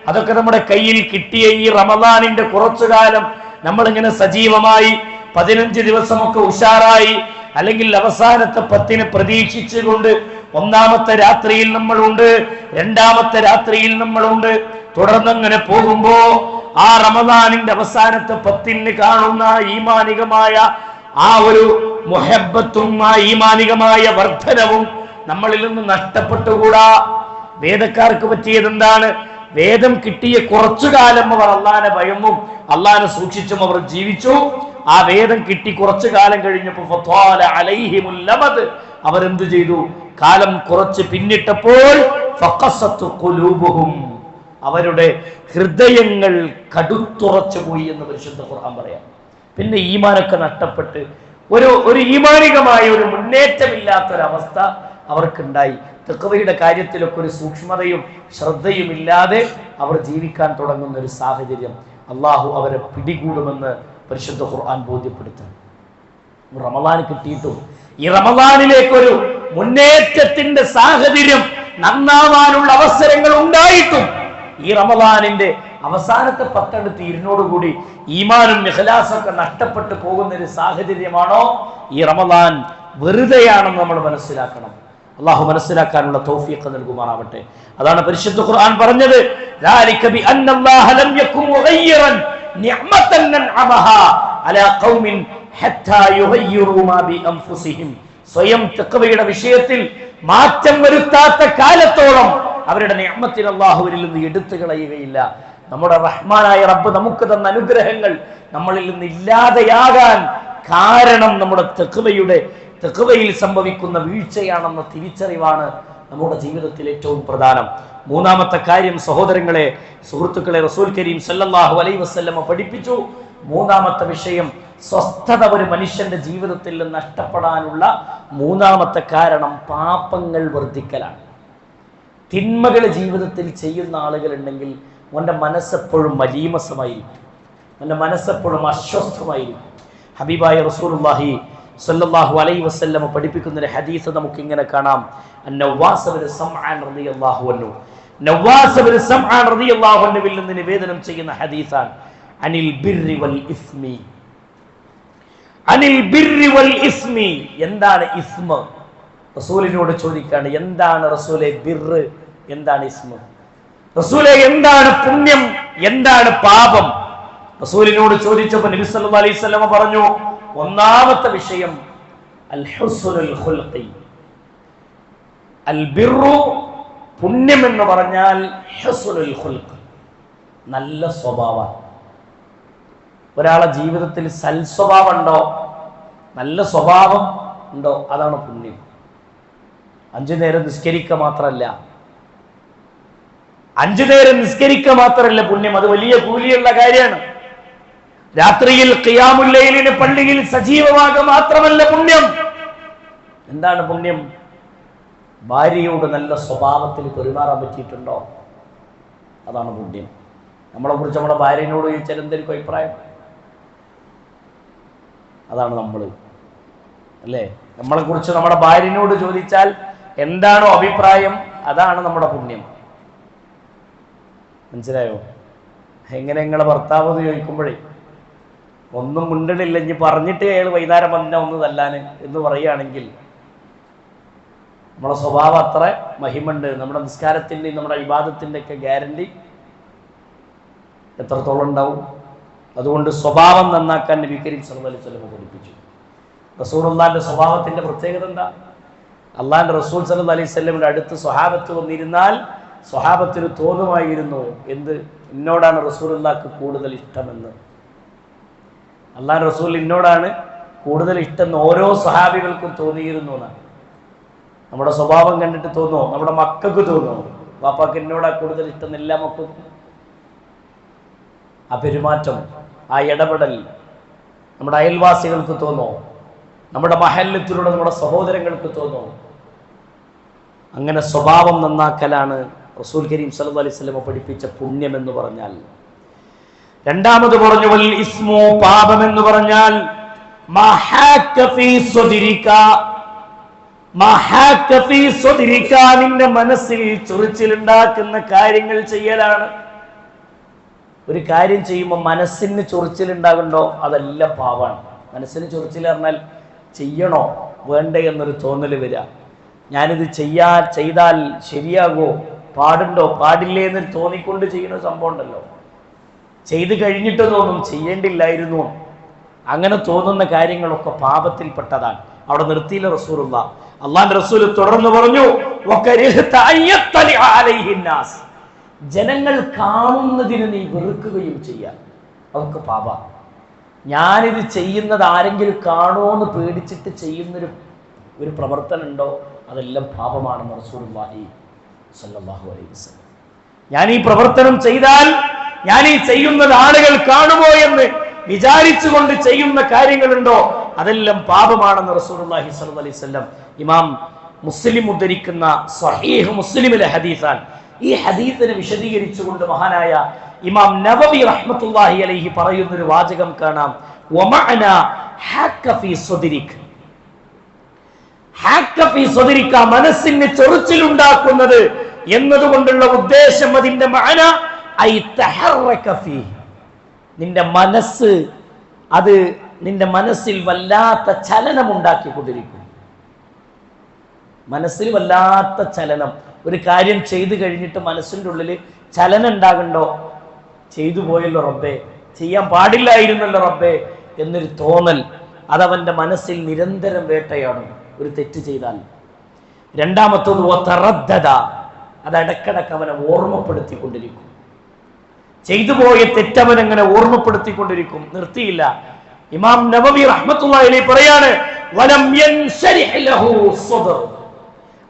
അതൊക്കെ നമ്മുടെ കയ്യിൽ കിട്ടിയ ഈ റമദാനിന്റെ കുറച്ചു കാലം നമ്മളിങ്ങനെ സജീവമായി 15 ദിവസമൊക്കെ ഉഷാറായി, അല്ലെങ്കിൽ അവസാനത്തെ 10 പ്രതീക്ഷിച്ചുകൊണ്ട് ഒന്നാമത്തെ രാത്രിയിൽ നമ്മളുണ്ട്, രണ്ടാമത്തെ രാത്രിയിൽ നമ്മളുണ്ട്, തുടർന്നങ്ങനെ പോകുമ്പോ ആ റമദാനിന്റെ അവസാനത്തെ 10 കാണുന്ന ഈമാനികമായ ആ ഒരു മുഹബ്ബത്തും ആ ഈമാനികമായ വർധനവും നമ്മളിൽ നിന്ന് നഷ്ടപ്പെട്ടുകൂടാ. വേദക്കാർക്ക് പറ്റിയത് എന്താണ്? വേദം കിട്ടിയ കുറച്ചു കാലം അവർ അള്ളാനെ ഭയന്നും അള്ളാനെ സൂക്ഷിച്ചും അവർ ജീവിച്ചു. ആ വേദം കിട്ടി കുറച്ചു കാലം കഴിഞ്ഞപ്പോൾ ഫത്വാല അലൈഹിമുൽ അമദ്, അവരെന്ത് ചെയ്തു? കാലം കുറച്ച് പിന്നിട്ടപ്പോൾ ഫഖസത്ത് ഖുലൂബുഹും, അവരുടെ ഹൃദയങ്ങൾ കടുത്തുറച്ചു പോയി എന്ന് പരിശുദ്ധ ഖുർആൻ പറയാം. പിന്നെ ഈമാനൊക്കെ നഷ്ടപ്പെട്ട് ഒരു ഈമാനികമായ ഒരു മുന്നേറ്റമില്ലാത്തൊരവസ്ഥ അവർക്കുണ്ടായി. തഖ്വയുടെ കാര്യത്തിലൊക്കെ ഒരു സൂക്ഷ്മതയും ശ്രദ്ധയും ഇല്ലാതെ അവർ ജീവിക്കാൻ തുടങ്ങുന്ന ഒരു സാഹചര്യം അള്ളാഹു അവരെ പിടികൂടുമെന്ന് പരിശുദ്ധ ഖുർആൻ ബോധ്യപ്പെടുത്തും. റമദാൻ കിട്ടിയിട്ടും ഈ റമദാനിലേക്കൊരു മുന്നേറ്റത്തിന്റെ സാഹചര്യം നന്നാവാനുള്ള അവസരങ്ങൾ ഉണ്ടായിട്ടും ഈ റമദാനിന്റെ അവസാനത്തെ 10 തീരിനോടുകൂടി ഈമാനും ഇഖ്ലാസൊക്കെ നഷ്ടപ്പെട്ടു പോകുന്ന ഒരു സാഹചര്യമാണോ ഈ റമദാൻ? വെറുതെയാണെന്ന് നമ്മൾ മനസ്സിലാക്കണം. അള്ളാഹു മനസ്സിലാക്കാനുള്ള തൗഫീഖ് നൽകുമാറാവട്ടെ. അതാണ് പരിശുദ്ധ ഖുർആൻ പറഞ്ഞത്, ذلك بأن الله لم يكن مغيرا نعمة أنعمها على قوم حتى يغيروا ما بأنفسهم. സ്വയം തഖ്വയുടെ വിഷയത്തിൽ മാറ്റം വരുത്താത്ത കാലത്തോളം അവരുടെ നിഅമത്തിനെ അല്ലാഹുവിൽ നിന്ന് എടുത്തു കളയുകയില്ല. നമ്മുടെ റഹ്മാനായ റബ്ബ് നമുക്ക് തന്ന അനുഗ്രഹങ്ങൾ നമ്മളിൽ നിന്ന് ഇല്ലാതെയാകാൻ കാരണം നമ്മുടെ തഖ്വയിൽ സംഭവിക്കുന്ന വീഴ്ചയാണെന്ന തിരിച്ചറിവാണ് നമ്മുടെ ജീവിതത്തിൽ ഏറ്റവും പ്രധാനം. മൂന്നാമത്തെ കാര്യം സഹോദരങ്ങളെ, സുഹൃത്തുക്കളെ, റസൂൽ കരീം സല്ലല്ലാഹു അലൈഹി വസല്ലമ പഠിപ്പിച്ചു. മൂന്നാമത്തെ വിഷയം, സ്വസ്ഥത ഒരു മനുഷ്യന്റെ ജീവിതത്തിൽ നഷ്ടപ്പെടാനുള്ള മൂന്നാമത്തെ കാരണം പാപങ്ങൾ വർദ്ധിക്കലാണ്. തിന്മകൾ ജീവിതത്തിൽ ചെയ്യുന്ന ആളുകളുണ്ടെങ്കിൽ അവൻ്റെ മനസ്സെപ്പോഴും മലീമസമായിരിക്കും, അവൻ്റെ മനസ്സെപ്പോഴും അസ്വസ്ഥമായിരിക്കും. ഹബീബായ റസൂലുള്ളാഹി സ്വല്ലല്ലാഹു അലൈഹി വസല്ലമ പഠിപ്പിക്കുന്ന ഒരു ഹദീസ് നമുക്ക് ഇങ്ങനെ കാണാം. നവാസ് ഇബ്നു സംആൻ റളിയല്ലാഹു അൻഹു, നവാസ് ഇബ്നു സംആൻ റളിയല്ലാഹു അൻഹുവിൽ നിന്ന് നിവേദനം ചെയ്യുന്ന ഹദീസാണ്. അനിൽ ബിർരി വൽ ഇസ്മി, അനിൽ ബിർരി വൽ ഇസ്മി. എന്താണ് ഇസ്മ? റസൂലിനോട് ചോദിക്കാണ്, എന്താണ് റസൂലെ ബിർറ്, എന്താണ് ഇസ്മ? റസൂലെ എന്താണ് പുണ്യം, എന്താണ് പാപം? റസൂലിനോട് ചോദിച്ചപ്പോൾ നബി സല്ലല്ലാഹു അലൈഹി വസല്ലമ പറഞ്ഞു, ഒന്നാമത്തെ വിഷയം അൽ ഹുസ്നുൽ ഖുൽഖി. അൽ ബിർറു, പുണ്യം എന്ന് പറഞ്ഞാൽ ഹുസ്നുൽ ഖുൽഖ്, നല്ല സ്വഭാവം. ഒരാളെ ജീവിതത്തിൽ സൽസ്വഭാവം ഉണ്ടോ, നല്ല സ്വഭാവം ഉണ്ടോ, അതാണ് പുണ്യം. 5 നേരം നിസ്കരിക്കുക മാത്രമല്ല, 5 നേരം നിസ്കരിക്കുക മാത്രമല്ല പുണ്യം, അത് വലിയ കൂലിയുള്ള കാര്യമാണ്. രാത്രിയിൽ ഖിയാമുൽ ലൈലിന് പള്ളിയിൽ സജീവമാകുക മാത്രമല്ല പുണ്യം. എന്താണ് പുണ്യം? ഭാര്യയോട് നല്ല സ്വഭാവത്തിൽ പെരുമാറാൻ പറ്റിയിട്ടുണ്ടോ, അതാണ് പുണ്യം. നമ്മളെ കുറിച്ച് നമ്മുടെ ഭാര്യനോട് ചോദിച്ചാൽ എന്തെങ്കിലും അഭിപ്രായം? അതാണ് നമ്മൾ, അല്ലേ? നമ്മളെ കുറിച്ച് നമ്മുടെ ഭാര്യനോട് ചോദിച്ചാൽ എന്താണോ അഭിപ്രായം, അതാണ് നമ്മുടെ പുണ്യം. മനസ്സിലായോ? എങ്ങനെ നിങ്ങളെ ഭർത്താവ് എന്ന് ചോദിക്കുമ്പോഴേ ഒന്നും മുണ്ടണില്ല, ഇനി പറഞ്ഞിട്ട് അയാൾ വൈകുന്നേരം വന്ന ഒന്ന് തല്ലാന് എന്ന് പറയുകയാണെങ്കിൽ നമ്മളെ സ്വഭാവം അത്ര മഹിമുണ്ട്. നമ്മുടെ നിസ്കാരത്തിൻ്റെയും നമ്മുടെ ഇബാദത്തിൻ്റെ ഒക്കെ ഗ്യാരണ്ടി എത്രത്തോളം ഉണ്ടാവും? അതുകൊണ്ട് സ്വഭാവം നന്നാക്കാൻ നബി കരീം സല്ലല്ലാഹു അലൈഹി വസല്ലം പഠിപ്പിച്ചു. റസൂലുള്ളാഹിന്റെ സ്വഭാവത്തിന്റെ പ്രത്യേകത എന്താ? അള്ളാഹിന്റെ റസൂൽ സല്ലല്ലാഹു അലൈഹി വസല്ലമിന്റെ അടുത്ത് സ്വഹാബത്ത് വന്നിരുന്നാൽ സ്വഹാബത്തിന് തോന്നുമായിരുന്നു, എന്ത്, എന്നോടാണ് റസൂലുള്ളാഹിക്ക് കൂടുതൽ ഇഷ്ടമെന്ന്. അള്ളാഹിന്റെ റസൂൽ എന്നോടാണ് കൂടുതൽ ഇഷ്ടം ഓരോ സ്വഹാബികൾക്കും തോന്നിയിരുന്നു എന്നാണ്. നമ്മുടെ സ്വഭാവം കണ്ടിട്ട് തോന്നുമോ? നമ്മുടെ മക്കൾക്ക് തോന്നുമോ വാപ്പാക്ക് എന്നോടാ കൂടുതൽ ഇഷ്ടം? എല്ലാ മക്കൾക്കും ആ പെരുമാറ്റം, ആ ഇടപെടൽ നമ്മുടെ അയൽവാസികൾക്ക് തോന്നോ? നമ്മുടെ മഹല്ലത്തിലൂടെ നമ്മുടെ സഹോദരങ്ങൾക്ക് തോന്നോ? അങ്ങനെ സ്വഭാവം നന്നാക്കലാണ് റസൂൽ കരീം സല്ലല്ലാഹു അലൈഹി വസല്ലം പഠിപ്പിച്ച പുണ്യം എന്ന് പറഞ്ഞാൽ. രണ്ടാമത് പറഞ്ഞു വൽ ഇസ്മു, പാപം എന്ന് പറഞ്ഞാൽ നിന്റെ മനസ്സിൽ ചൊറിച്ചിലുണ്ടാക്കുന്ന കാര്യങ്ങൾ ചെയ്യലാണ്. ഒരു കാര്യം ചെയ്യുമ്പോൾ മനസ്സിന് ചൊറിച്ചിലുണ്ടാകുന്നുണ്ടോ, അതെല്ലാം പാവാണ്. മനസ്സിന് ചൊറിച്ചിൽ പറഞ്ഞാൽ ചെയ്യണോ വേണ്ടേ എന്നൊരു തോന്നൽ വരിക. ഞാനിത് ചെയ്താൽ ശരിയാകുമോ, പാടുണ്ടോ പാടില്ലേ എന്ന് തോന്നിക്കൊണ്ട് ചെയ്യുന്ന സംഭവം ഉണ്ടല്ലോ. ചെയ്ത് കഴിഞ്ഞിട്ട് തോന്നും ചെയ്യേണ്ടില്ലായിരുന്നു. അങ്ങനെ തോന്നുന്ന കാര്യങ്ങളൊക്കെ പാപത്തിൽപ്പെട്ടതാണ്. അവിടെ നിർത്തിയില്ല റസൂലുള്ളാഹ്. അള്ളാഹുവിന്റെ റസൂൽ തുടർന്ന് പറഞ്ഞു, ജനങ്ങൾ കാണുന്നതിന് നീ വെറുക്കുകയും ചെയ്യാൻ, അതൊക്കെ പാപ. ഞാനിത് ചെയ്യുന്നത് ആരെങ്കിലും കാണുമോന്ന് പേടിച്ചിട്ട് ചെയ്യുന്നൊരു പ്രവർത്തനം ഉണ്ടോ, അതെല്ലാം പാപമാണെന്ന് റസൂലുള്ളാഹി സ്വല്ലല്ലാഹു അലൈഹി വസല്ലം. ഞാൻ ഈ പ്രവർത്തനം ചെയ്താൽ ഞാൻ ഈ ചെയ്യുന്നത് ആളുകൾ കാണുമോ എന്ന് വിചാരിച്ചുകൊണ്ട് ചെയ്യുന്ന കാര്യങ്ങളുണ്ടോ, അതെല്ലാം പാപമാണെന്ന് റസൂലുള്ളാഹി സ്വല്ലല്ലാഹു അലൈഹി വസല്ലം. ഇമാം മുസ്ലിം ഉദ്ധരിക്കുന്ന സ്വഹീഹ് മുസ്ലിമിലെ ഹദീസാണ്. ഈ ഹദീസിനെ വിശദീകരിച്ചുകൊണ്ട് മഹാനായ ഇമാം നവവി റഹ്മത്തുള്ളാഹി അലൈഹി പറയുന്നൊരു വാചകം കാണാം. വമഅന ഹക്ക ഫീ സ്വദ്രിക്, ഹക്ക ഫീ സ്വദ്രിക, മനസ്സിന് ചൊറിച്ചിലുണ്ടാക്കുന്നത് എന്നതുകൊണ്ടുള്ള ഉദ്ദേശം, അതിന്റെ മഅന ഐ തഹറക ഫീ, നിന്റെ മനസ്സ്, അത് നിന്റെ മനസ്സിൽ വല്ലാത്ത ചലനം ഉണ്ടാക്കിക്കൊണ്ടിരിക്കും. മനസ്സിൽ വല്ലാത്ത ചലനം. ഒരു കാര്യം ചെയ്തു കഴിഞ്ഞിട്ട് മനസ്സിൻ്റെ ഉള്ളിൽ ചലനം ഉണ്ടാകണ്ടോ, ചെയ്തു പോയല്ലോ റബ്ബേ, ചെയ്യാൻ പാടില്ലായിരുന്നല്ലോ റബ്ബേ എന്നൊരു തോന്നൽ, അതവന്റെ മനസ്സിൽ നിരന്തരം വേട്ടയാടും. ഒരു തെറ്റ് ചെയ്താൽ. രണ്ടാമത്തത് വതറദ്ദദ, അത് ഇടക്കിടക്ക് അവനെ ഓർമ്മപ്പെടുത്തിക്കൊണ്ടിരിക്കും. ചെയ്തു പോയ തെറ്റവൻ അങ്ങനെ ഓർമ്മപ്പെടുത്തിക്കൊണ്ടിരിക്കും, നിർത്തിയില്ല. ഇമാം നവവി റഹ്മത്തുള്ളാഹി അലൈഹി പറയാണ്, വലം യൻശരിഹ് ലഹു സദർ,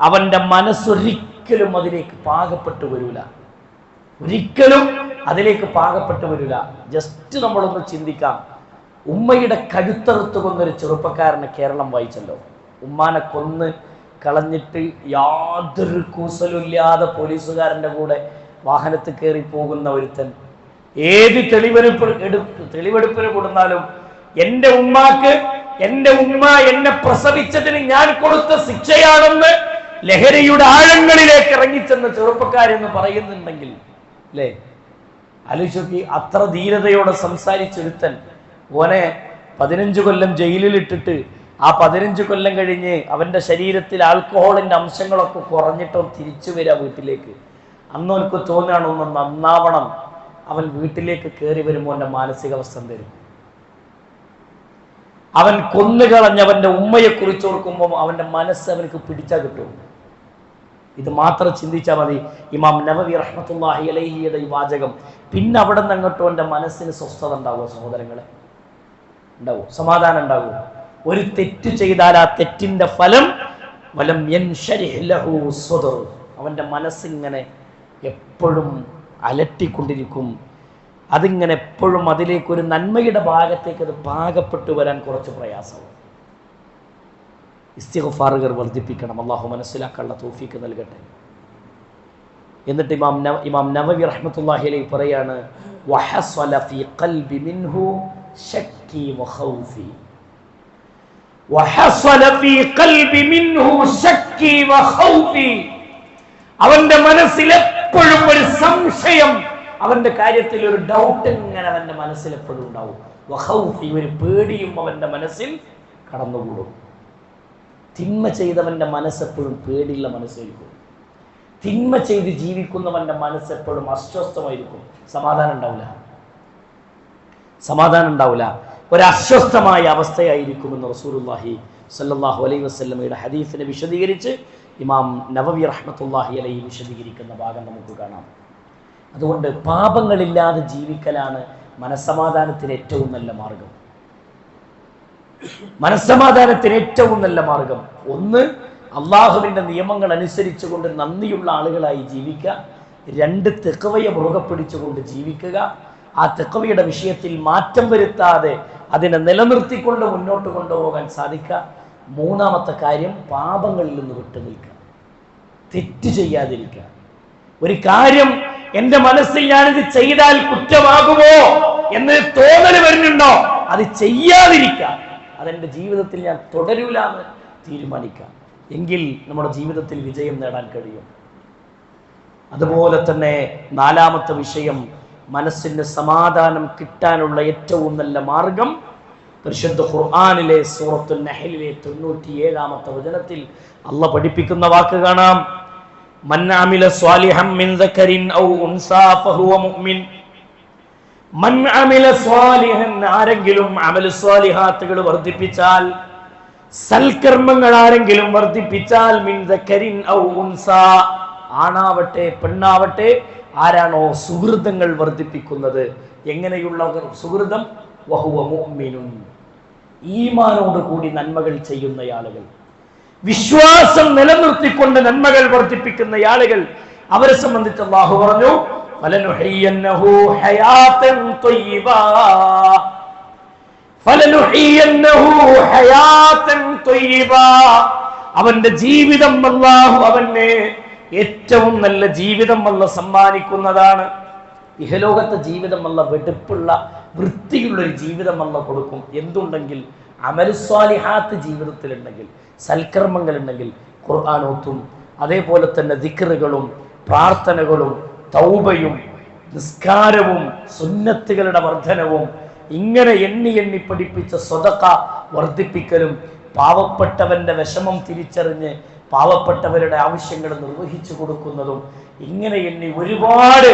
അവന്റെ മനസ്സൊരിക്കലും അതിലേക്ക് പാകപ്പെട്ടു വരൂല, ഒരിക്കലും അതിലേക്ക് പാകപ്പെട്ടു വരില്ല. ജസ്റ്റ് നമ്മളൊന്ന് ചിന്തിക്കാം. ഉമ്മയുടെ കഴുത്തറുത്ത് കൊന്നൊരു ചെറുപ്പക്കാരനെ കേരളം വായിച്ചല്ലോ. ഉമ്മാനെ കൊന്ന് കളഞ്ഞിട്ട് യാതൊരു കൂസലില്ലാതെ പോലീസുകാരൻ്റെ കൂടെ വാഹനത്തിൽ കയറി പോകുന്ന ഒരുത്തൻ ഏത് തെളിവെടുപ്പിന് കൊടുത്താലും എൻ്റെ ഉമ്മാക്ക് എൻ്റെ ഉമ്മ എന്നെ പ്രസവിച്ചതിന് ഞാൻ കൊടുത്ത ശിക്ഷയാണെന്ന് ലഹരിയുടെ ആഴങ്ങളിലേക്ക് ഇറങ്ങിച്ചെന്ന ചെറുപ്പക്കാരെന്ന് പറയുന്നുണ്ടെങ്കിൽ അല്ലേ, ആലോചിച്ച് അത്ര ധീരതയോടെ സംസാരിച്ചൊരുത്തൻ ഓനെ 15 കൊല്ലം ജയിലിലിട്ടിട്ട് ആ 15 കൊല്ലം കഴിഞ്ഞ് അവന്റെ ശരീരത്തിൽ ആൽക്കഹോളിന്റെ അംശങ്ങളൊക്കെ കുറഞ്ഞിട്ടോ തിരിച്ചു വരിക വീട്ടിലേക്ക്. അന്ന് അവനക്ക് തോന്നുകയാണ് ഒന്ന് നന്നാവണം. അവൻ വീട്ടിലേക്ക് കയറി വരുമ്പോൾ അവന്റെ മാനസികാവസ്ഥ തരും. അവൻ കൊന്നുകളഞ്ഞവന്റെ ഉമ്മയെ കുറിച്ച് ഓർക്കുമ്പോൾ അവന്റെ മനസ്സ് അവനക്ക് പിടിച്ചാൽ കിട്ടും. ഇത് മാത്രം ചിന്തിച്ചാൽ മതി. ഇമാം നവവി റഹ്മത്തുള്ളാഹി അലൈഹിയുടെ ഈ വാചകം. പിന്നെ അവിടെ നിന്ന് അങ്ങോട്ടും എൻ്റെ മനസ്സിന് സ്വസ്ഥത ഉണ്ടാവുമോ സഹോദരങ്ങളെ? ഉണ്ടാവും, സമാധാനം ഉണ്ടാവും. ഒരു തെറ്റ് ചെയ്താൽ ആ തെറ്റിന്റെ ഫലം വലം യൻശരിഹ് ലഹു സദർ, അവന്റെ മനസ്സിങ്ങനെ എപ്പോഴും അലട്ടിക്കൊണ്ടിരിക്കും. അതിങ്ങനെ എപ്പോഴും അതിലേക്ക് ഒരു നന്മയുടെ ഭാഗത്തേക്ക് അത് പാകപ്പെട്ടു വരാൻ കുറച്ച് പ്രയാസവും. ഇസ്തിഗ്ഫാറുകൾ വർദ്ധിപ്പിക്കണം. അള്ളാഹു മനസ്സിലാക്കാനുള്ള തൗഫീക്ക് നൽകട്ടെ. എന്നിട്ട് ഇമാം നവവി റഹ്മത്തുള്ളാഹി അലൈഹി പറയാണ്, വഹസല ഫീ ഖൽബി മിൻഹു ശക്കി വഖൗഫി, വഹസല ഫീ ഖൽബി മിൻഹു ശക്കി വഖൗഫി, അവന്റെ മനസ്സിൽ എപ്പോഴും ഒരു സംശയം, അവന്റെ കാര്യത്തിൽ ഒരു ഡൗട്ട് ഇങ്ങനെ അവന്റെ മനസ്സിൽ എപ്പോഴും ഉണ്ടാവും. വഖൗഫി, ഒരു പേടിയും അവന്റെ മനസ്സിൽ കടന്നുകൂടും. തിന്മ ചെയ്തവന്റെ മനസ്സെപ്പോഴും പേടിയുള്ള മനസ്സായിരിക്കും. തിന്മ ചെയ്ത് ജീവിക്കുന്നവന്റെ മനസ്സെപ്പോഴും അസ്വസ്ഥമായിരിക്കും. സമാധാനം ഉണ്ടാവില്ല, ഒരു അസ്വസ്ഥമായ അവസ്ഥയായിരിക്കുമെന്ന് റസൂലുള്ളാഹി സ്വല്ലല്ലാഹു അലൈഹി വസല്ലമയുടെ ഹദീസിനെ വിശദീകരിച്ച് ഇമാം നവവി റഹ്മത്തുള്ളാഹി അലൈഹി വിശദീകരിക്കുന്ന ഭാഗം നമുക്ക് കാണാം. അതുകൊണ്ട് പാപങ്ങളില്ലാതെ ജീവിക്കലാണ് മനസ്സമാധാനത്തിന് ഏറ്റവും നല്ല മാർഗം. മനസ്സമാധാനത്തിന് ഏറ്റവും നല്ല മാർഗം ഒന്ന്, അള്ളാഹുവിൻ്റെ നിയമങ്ങൾ അനുസരിച്ചുകൊണ്ട് നന്ദിയുള്ള ആളുകളായി ജീവിക്കുക. 2, തെഖ്വയെ മുറുകെ പിടിച്ചുകൊണ്ട് ജീവിക്കുക. ആ തെഖ്വയുടെ വിഷയത്തിൽ മാറ്റം വരുത്താതെ അതിനെ നിലനിർത്തിക്കൊണ്ട് മുന്നോട്ട് കൊണ്ടുപോകാൻ സാധിക്കുക. 3ാമത്തെ കാര്യം, പാപങ്ങളിൽ നിന്ന് വിട്ടു നിൽക്കുക, തെറ്റ് ചെയ്യാതിരിക്കുക. ഒരു കാര്യം എൻ്റെ മനസ്സിൽ ഞാനിത് ചെയ്താൽ കുറ്റമാകുമോ എന്ന് തോന്നൽ വരുന്നുണ്ടോ, അത് ചെയ്യാതിരിക്കുക. അതെൻ്റെ ജീവിതത്തിൽ ഞാൻ തുടരൂലെന്ന് തീരുമാനിക്കാം. എങ്കിൽ നമ്മുടെ ജീവിതത്തിൽ വിജയം നേടാൻ കഴിയും. അതുപോലെ തന്നെ 4ാമത്തെ വിഷയം, മനസ്സിന് സമാധാനം കിട്ടാനുള്ള ഏറ്റവും നല്ല മാർഗം പരിശുദ്ധ ഖുർആനിലെ സൂറത്തുൽ നഹ്ലിലെ 97ാമത്തെ വചനത്തിൽ അല്ലാഹ് പഠിപ്പിക്കുന്ന വാക്ക് കാണാം. മൻ അമില സ്വാലിഹൻ മിൻ ദക്കരിൻ ഔ ഉൻസാ ഫഹുവ മുഅ്മിൻ. മൻ അമില സ്വാലിഹൻ, ആരെങ്കിലും അമൽ സ്വാലിഹാത്തുകൾ വർദ്ധിപ്പിച്ചാൽ, സൽക്കർമ്മങ്ങൾ ആരെങ്കിലും വർദ്ധിപ്പിച്ചാൽ, മിൻ ദക്കരിൻ ഔ ഉൻസാ, ആണാവട്ടെ പെണ്ണാവട്ടെ, ആരാണോ സുഹൃതങ്ങൾ വർദ്ധിപ്പിക്കുന്നത്, എങ്ങനെയുള്ള സുഹൃതം, വഹുവ മുഅ്മിനുൻ, ഈമാനോട് കൂടി നന്മകൾ ചെയ്യുന്ന ആളുകൾ, വിശ്വാസം നിലനിർത്തിക്കൊണ്ട് നന്മകൾ വർദ്ധിപ്പിക്കുന്ന ആളുകൾ, അവരെ സംബന്ധിച്ച് അല്ലാഹു പറഞ്ഞു, ഫലനുഹിയന്നഹു ഹയാതൻ ത്വയ്യിബാ, ഫലനുഹിയന്നഹു ഹയാതൻ ത്വയ്യിബാ, അവന്റെ ജീവിതം അല്ലാഹു അവനെ ഏറ്റവും നല്ല ജീവിതം അല്ലാഹു സമ്മാനിക്കുന്നതാണ്. ഇഹലോകത്തെ ജീവിതം അല്ലാഹു വെടുപ്പുള്ള വൃത്തിയുള്ള ഒരു ജീവിതം അല്ലാഹു കൊടുക്കും. എന്തുണ്ടെങ്കിൽ അമൽ സ്വാലിഹാത്ത് ജീവിതത്തിലുണ്ടെങ്കിൽ, സൽക്കർമ്മങ്ങൾ ഉണ്ടെങ്കിൽ, ഖുർആൻ ഓത്തും, അതേപോലെ തന്നെ ദിക്റുകളും പ്രാർത്ഥനകളും തൗബയും നിസ്കാരവും സുന്നത്തുകളുടെ വർധനവും, ഇങ്ങനെ എണ്ണി എണ്ണി പഠിപ്പിച്ച സ്വതക്ക വർദ്ധിപ്പിക്കലും, പാവപ്പെട്ടവന്റെ വിഷമം തിരിച്ചറിഞ്ഞ് പാവപ്പെട്ടവരുടെ ആവശ്യങ്ങൾ നിർവഹിച്ചു കൊടുക്കുന്നതും, ഇങ്ങനെ എണ്ണി ഒരുപാട്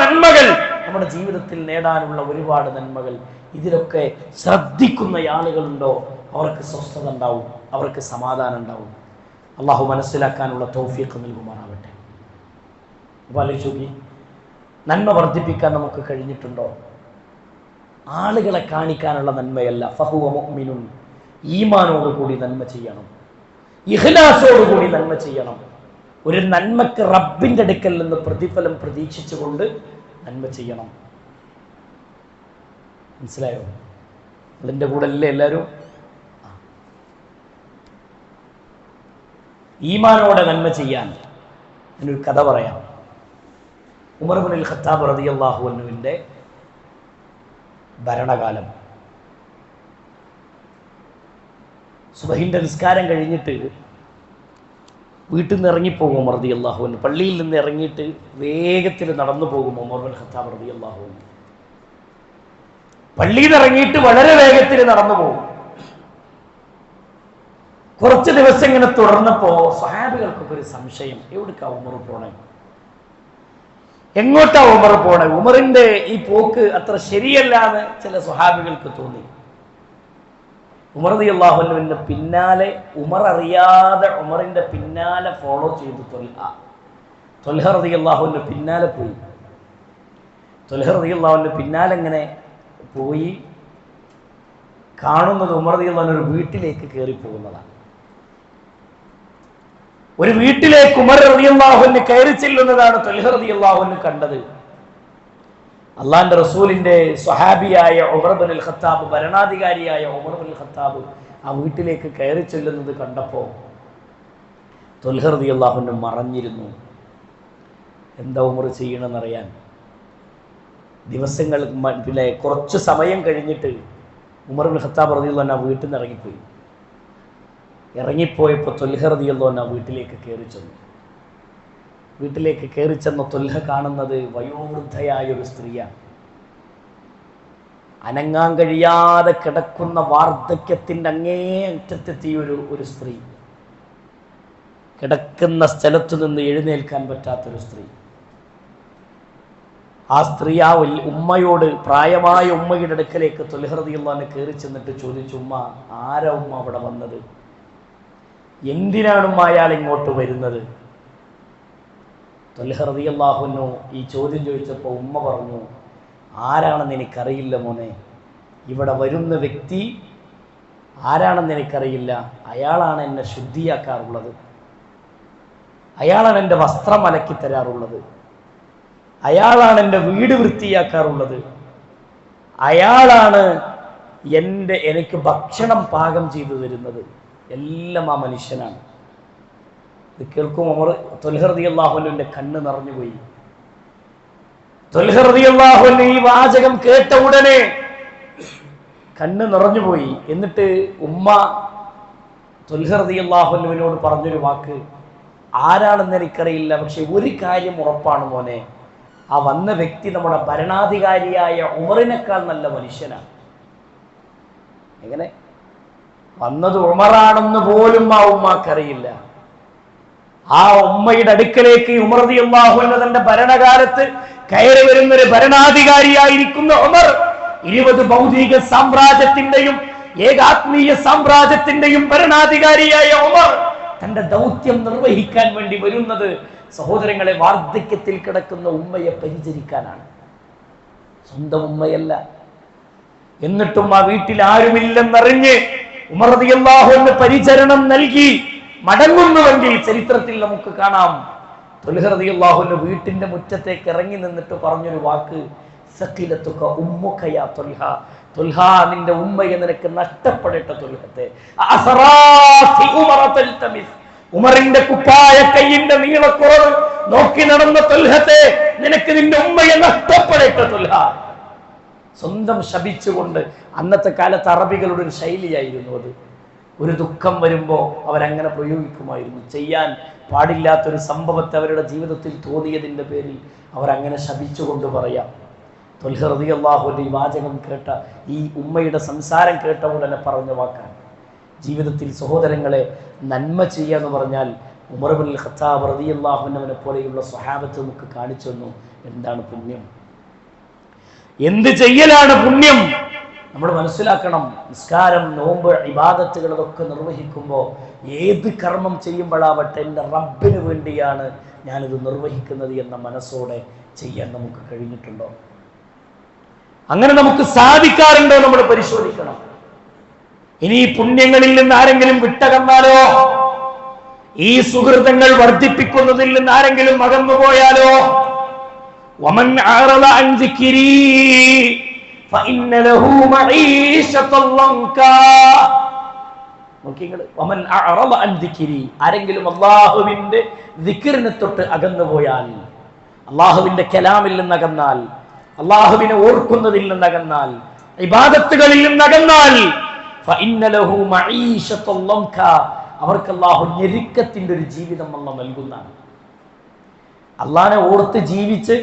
നന്മകൾ നമ്മുടെ ജീവിതത്തിൽ നേടാനുള്ള ഒരുപാട് നന്മകൾ. ഇതിലൊക്കെ ശ്രദ്ധിക്കുന്ന ആളുകളുണ്ടോ, അവർക്ക് സ്വസ്ഥത ഉണ്ടാവും, അവർക്ക് സമാധാനം ഉണ്ടാവും. അള്ളാഹു മനസ്സിലാക്കാനുള്ള തൗഫീഖ് നൽകുമാറാവട്ടെ. അപ്പോൾ ആലോചിച്ച് നോക്കി, നന്മ വർദ്ധിപ്പിക്കാൻ നമുക്ക് കഴിഞ്ഞിട്ടുണ്ടോ? ആളുകളെ കാണിക്കാനുള്ള നന്മയല്ല, ഫഹുവ മുഅ്മിനുൻ, ഈമാനോടുകൂടി നന്മ ചെയ്യണം, ഇഖ്ലാസോടുകൂടി നന്മ ചെയ്യണം. ഒരു നന്മക്ക് റബ്ബിൻ്റെ അടുക്കൽ നിന്ന് പ്രതിഫലം പ്രതീക്ഷിച്ചുകൊണ്ട് നന്മ ചെയ്യണം. മനസ്സിലായോ? അതിൻ്റെ കൂടെ അല്ലേ എല്ലാവരും? ഈമാനോടെ നന്മ ചെയ്യാൻ ഞാനൊരു കഥ പറയാം. ഉമർ ഇബ്നുൽ ഖത്താബ് റളിയല്ലാഹു അൻഹുവിൻ്റെ ഭരണകാലം. സുബഹിൻ്റെ നിസ്കാരം കഴിഞ്ഞിട്ട് വീട്ടിൽ നിന്ന് ഇറങ്ങിപ്പോകും ഉമർ റളിയല്ലാഹു അൻഹു. പള്ളിയിൽ നിന്ന് ഇറങ്ങിയിട്ട് വേഗത്തിൽ നടന്നു പോകും ഉമർ ഇബ്നുൽ ഖത്താബ് റളിയല്ലാഹു അൻഹു. പള്ളിയിൽ നിന്ന് ഇറങ്ങിയിട്ട് വളരെ വേഗത്തിൽ നടന്നു പോകും. കുറച്ച് ദിവസം ഇങ്ങനെ തുടർന്നപ്പോ സ്വഹാബികൾക്കൊക്കെ ഒരു സംശയം, എവിടേക്കാ ഉമർ പോണേ, എങ്ങോട്ടാ ഉമർ പോണേ? ഉമറിന്റെ ഈ പോക്ക് അത്ര ശരിയല്ല എന്ന് ചില സ്വഹാബികൾക്ക് തോന്നി. ഉമർ റളിയല്ലാഹു അൻഹുവിന്റെ പിന്നാലെ, ഉമർ അറിയാതെ ഉമറിന്റെ പിന്നാലെ ഫോളോ ചെയ്തു ത്വൽഹ റളിയല്ലാഹു അൻഹു പിന്നാലെ പോയി. ത്വൽഹ റളിയല്ലാഹു അൻഹു പിന്നാലെ ഇങ്ങനെ പോയി കാണുന്നത് ഉമർ റളിയല്ലാഹു അൻഹു ഒരു വീട്ടിലേക്ക് കയറി പോകുന്നതാണ്. ഒരു വീട്ടിലേക്ക് ഉമർ റളിയല്ലാഹു അൻഹു കയറി ചെല്ലുന്നതാണ് ത്വൽഹ റളിയല്ലാഹു അൻഹു കണ്ടത്. അള്ളാന്റെ റസൂലിന്റെ സ്വഹാബിയായ ഉമർ ഇബ്നുൽ ഖത്താബ്, ഭരണാധികാരിയായ ഉമർ ഇബ്നുൽ ഖത്താബ് ആ വീട്ടിലേക്ക് കയറി ചെല്ലുന്നത് കണ്ടപ്പോൾ ത്വൽഹ റളിയല്ലാഹു അൻഹു മറഞ്ഞിരുന്നു. എന്താ ഉമർ ചെയ്യണമെന്നറിയാൻ. ദിവസങ്ങൾ പിന്നെ കുറച്ച് സമയം കഴിഞ്ഞിട്ട് ഉമർ ഇബ്നുൽ ഖത്താബ് റളിയല്ലാഹു അൻഹു വീട്ടിൽ നിന്ന് ഇറങ്ങിപ്പോയി. ഇറങ്ങിപ്പോയപ്പോൾ ത്വൽഹ റളിയല്ലാഹു അൻഹു വീട്ടിലേക്ക് കയറി ചെന്നു. വീട്ടിലേക്ക് കയറി ചെന്ന ത്വൽഹ കാണുന്നത് വയോവൃദ്ധയായ ഒരു സ്ത്രീയാണ്. അനങ്ങാൻ കഴിയാതെ കിടക്കുന്ന വാർദ്ധക്യത്തിൻ്റെ അങ്ങേയറ്റത്തെത്തിയ ഒരു സ്ത്രീ, കിടക്കുന്ന സ്ഥലത്തു നിന്ന് എഴുന്നേൽക്കാൻ പറ്റാത്തൊരു സ്ത്രീ. ആ സ്ത്രീ ആ ഉമ്മയോട്, പ്രായമായ ഉമ്മയുടെ അടുക്കലേക്ക് ത്വൽഹ റളിയല്ലാഹു അൻഹു കയറി ചെന്നിട്ട് ചോദിച്ചു, ഉമ്മ, ആരാ ഉമ്മ അവിടെ വന്നത്? എന്തിനാണ് ഉമ്മ അയാൾ ഇങ്ങോട്ട് വരുന്നത്? ത്വൽഹ റളിയല്ലാഹു അൻഹു ഈ ചോദ്യം ചോദിച്ചപ്പോൾ ഉമ്മ പറഞ്ഞു, ആരാണെന്ന് എനിക്കറിയില്ല മോനെ. ഇവിടെ വരുന്ന വ്യക്തി ആരാണെന്ന് എനിക്കറിയില്ല. അയാളാണ് എന്നെ ശുദ്ധിയാക്കാറുള്ളത്, അയാളാണ് എൻ്റെ വസ്ത്രം അലക്കി തരാറുള്ളത്, അയാളാണ് എൻ്റെ വീട് വൃത്തിയാക്കാറുള്ളത്, അയാളാണ് എനിക്ക് ഭക്ഷണം പാകം ചെയ്തു തരുന്നത്. എല്ലാം ആ മനുഷ്യനാണ്. ഇത് കേൾക്കും ഉമർ, ത്വൽഹ റളിയല്ലാഹു അൻഹുവിന്റെ കണ്ണ് നിറഞ്ഞുപോയി. ത്വൽഹ റളിയല്ലാഹു അൻഹു ഈ വാചകം കേട്ട ഉടനെ കണ്ണ് നിറഞ്ഞുപോയി. എന്നിട്ട് ഉമ്മ ത്വൽഹ റളിയല്ലാഹു അൻഹുവിനോട് പറഞ്ഞൊരു വാക്ക്, ആരാണെന്ന് എനിക്കറിയില്ല, പക്ഷെ ഒരു കാര്യം ഉറപ്പാണ് മോനെ, ആ വന്ന വ്യക്തി നമ്മുടെ ഭരണാധികാരിയായ ഉമറിനേക്കാൾ നല്ല മനുഷ്യനാണ്. എങ്ങനെ വന്നത് ഉമറാണെന്ന് പോലും ആ ഉമ്മക്കറിയില്ല. ആ ഉമ്മയുടെ അടുക്കലേക്ക് ഉമർ റളിയല്ലാഹു അൻഹു തന്റെ ഭരണകാലത്ത് കയറി വരുന്നൊരു ഭരണാധികാരിയായിരിക്കുന്ന ഉമർ, 20 ഭൗതിക സാമ്രാജ്യത്തിന്റെയും ഏകാത്മീയ സാമ്രാജ്യത്തിന്റെയും ഭരണാധികാരിയായ ഉമർ തന്റെ ദൗത്യം നിർവഹിക്കാൻ വേണ്ടി വരുന്നത് സഹോദരങ്ങളെ വാർദ്ധക്യത്തിൽ കിടക്കുന്ന ഉമ്മയെ പരിചരിക്കാനാണ്, സ്വന്തം ഉമ്മയല്ല. എന്നിട്ടും ആ വീട്ടിൽ ആരുമില്ലെന്നറിഞ്ഞ് ഉമർ റളിയല്ലാഹു അൻഹു പരിചരണം നൽകി മടങ്ങുന്നുവെങ്കിൽ ചരിത്രത്തിൽ നമുക്ക് കാണാം, ത്വൽഹ റളിയല്ലാഹു അൻഹു വീട്ടിന്റെ മുറ്റത്തേക്ക് ഇറങ്ങി നിന്നിട്ട് പറഞ്ഞൊരു വാക്ക്, സഖിലതുക ഉമ്മുക യാ ത്വൽഹ, ത്വൽഹ നിന്റെ ഉമ്മയെ നിനക്ക് നഷ്ടപ്പെടട്ടെ ത്വൽഹത്തെ. അസറാത്തി ഉമറ തൽതമിസ്, ഉമറിന്റെ കുപ്പായ കൈയിന്റെ നീളക്കുറവ് നോക്കി നടന്ന ത്വൽഹത്തെ, നിനക്ക് നിന്റെ ഉമ്മയെ നഷ്ടപ്പെടട്ടെ ത്വൽഹ. സ്വന്തം ശപിച്ചുകൊണ്ട്. അന്നത്തെ കാലത്ത് അറബികളുടെ ഒരു ശൈലിയായിരുന്നു അത്. ഒരു ദുഃഖം വരുമ്പോൾ അവരങ്ങനെ പ്രയോഗിക്കുമായിരുന്നു. ചെയ്യാൻ പാടില്ലാത്തൊരു സംഭവത്തെ അവരുടെ ജീവിതത്തിൽ തോന്നിയതിൻ്റെ പേരിൽ അവരങ്ങനെ ശപിച്ചുകൊണ്ട് പറയാം. ത്വൽഹ റളിയല്ലാഹു അൻഹു ഈ വാചകം കേട്ട, ഈ ഉമ്മയുടെ സംസാരം കേട്ട ഉടനെ പറഞ്ഞ വാക്കാണ്. ജീവിതത്തിൽ സഹോദരങ്ങളെ നന്മ ചെയ്യുക എന്ന് പറഞ്ഞാൽ ഉമർ ഇബ്നുൽ ഖത്താബ് റളിയല്ലാഹു അൻഹുവിനെ പോലെയുള്ള സ്വഹാബത്ത് നമുക്ക് കാണിച്ചു തന്നു എന്താണ് പുണ്യം, എന്ത് ചെയ്യലാണ് പുണ്യം. നമ്മൾ മനസ്സിലാക്കണം, നിസ്കാരം, നോമ്പ്, ഇബാദത്തുകൾ ഇതൊക്കെ നിർവഹിക്കുമ്പോൾ ഏത് കർമ്മം ചെയ്യുമ്പോഴാവട്ടെ എൻ്റെ റബ്ബിന് വേണ്ടിയാണ് ഞാനിത് നിർവഹിക്കുന്നത് എന്ന മനസ്സോടെ ചെയ്യാൻ നമുക്ക് കഴിഞ്ഞിട്ടുണ്ടോ? അങ്ങനെ നമുക്ക് സാധിക്കാറുണ്ടോ നമ്മൾ പരിശോധിക്കണം. ഇനി പുണ്യങ്ങളിൽ നിന്ന് ആരെങ്കിലും വിട്ടകന്നാലോ, ഈ സുഹൃതങ്ങൾ വർദ്ധിപ്പിക്കുന്നതിൽ നിന്ന് ആരെങ്കിലും അകന്നുപോയാലോ, വമൻ അഅറള അൻ ദിക്രി ഫഇന്ന ലഹു മഈശത്തൻ ലങ്കാ. നോക്കിങ്ങൾ, വമൻ അഅറള അൻ ദിക്രി, ആരെങ്കിലും അല്ലാഹുവിന്റെ ദിക്റിനെ തൊട്ട് അകന്നുപോയാൽ, അല്ലാഹുവിന്റെ കലാമിൽ നിന്ന് അകന്നാൽ, അല്ലാഹുവിനെ ഓർക്കുന്നതിൽ നിന്ന് അകന്നാൽ, ഇബാദത്തുകളിൽ നിന്ന് അകന്നാൽ, ഫഇന്ന ലഹു മഈശത്തൻ ലങ്കാ, അവർക്ക് അല്ലാഹു ഞെരുക്കത്തിന്റെ ഒരു ജീവിതം അല്ലാഹു നൽകുന്നതാണ്. അള്ളാഹനെ ഓർത്ത് ജീവിച്ച്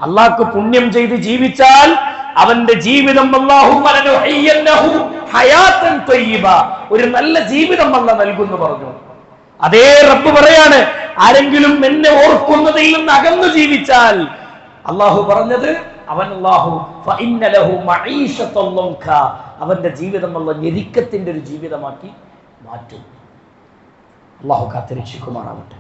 അള്ളാഹ്ക്ക് പുണ്യം ചെയ്ത് ജീവിച്ചാൽ അവന്റെ ജീവിതം ഒരു നല്ല ജീവിതം അല്ലാഹു നൽകുന്നു പറഞ്ഞു. അതേ റബ്ബ് പറയാണ്, ആരെങ്കിലും എന്നെ ഓർക്കുന്നതിൽ നിന്ന് അകന്നു ജീവിച്ചാൽ അള്ളാഹു പറഞ്ഞത് അവന്റെ ജീവിതം അല്ലാഹു ഞെരുക്കത്തിന്റെ ഒരു ജീവിതമാക്കി മാറ്റും. അള്ളാഹു കാത്തിരക്ഷിക്കുമാറാവട്ടെ.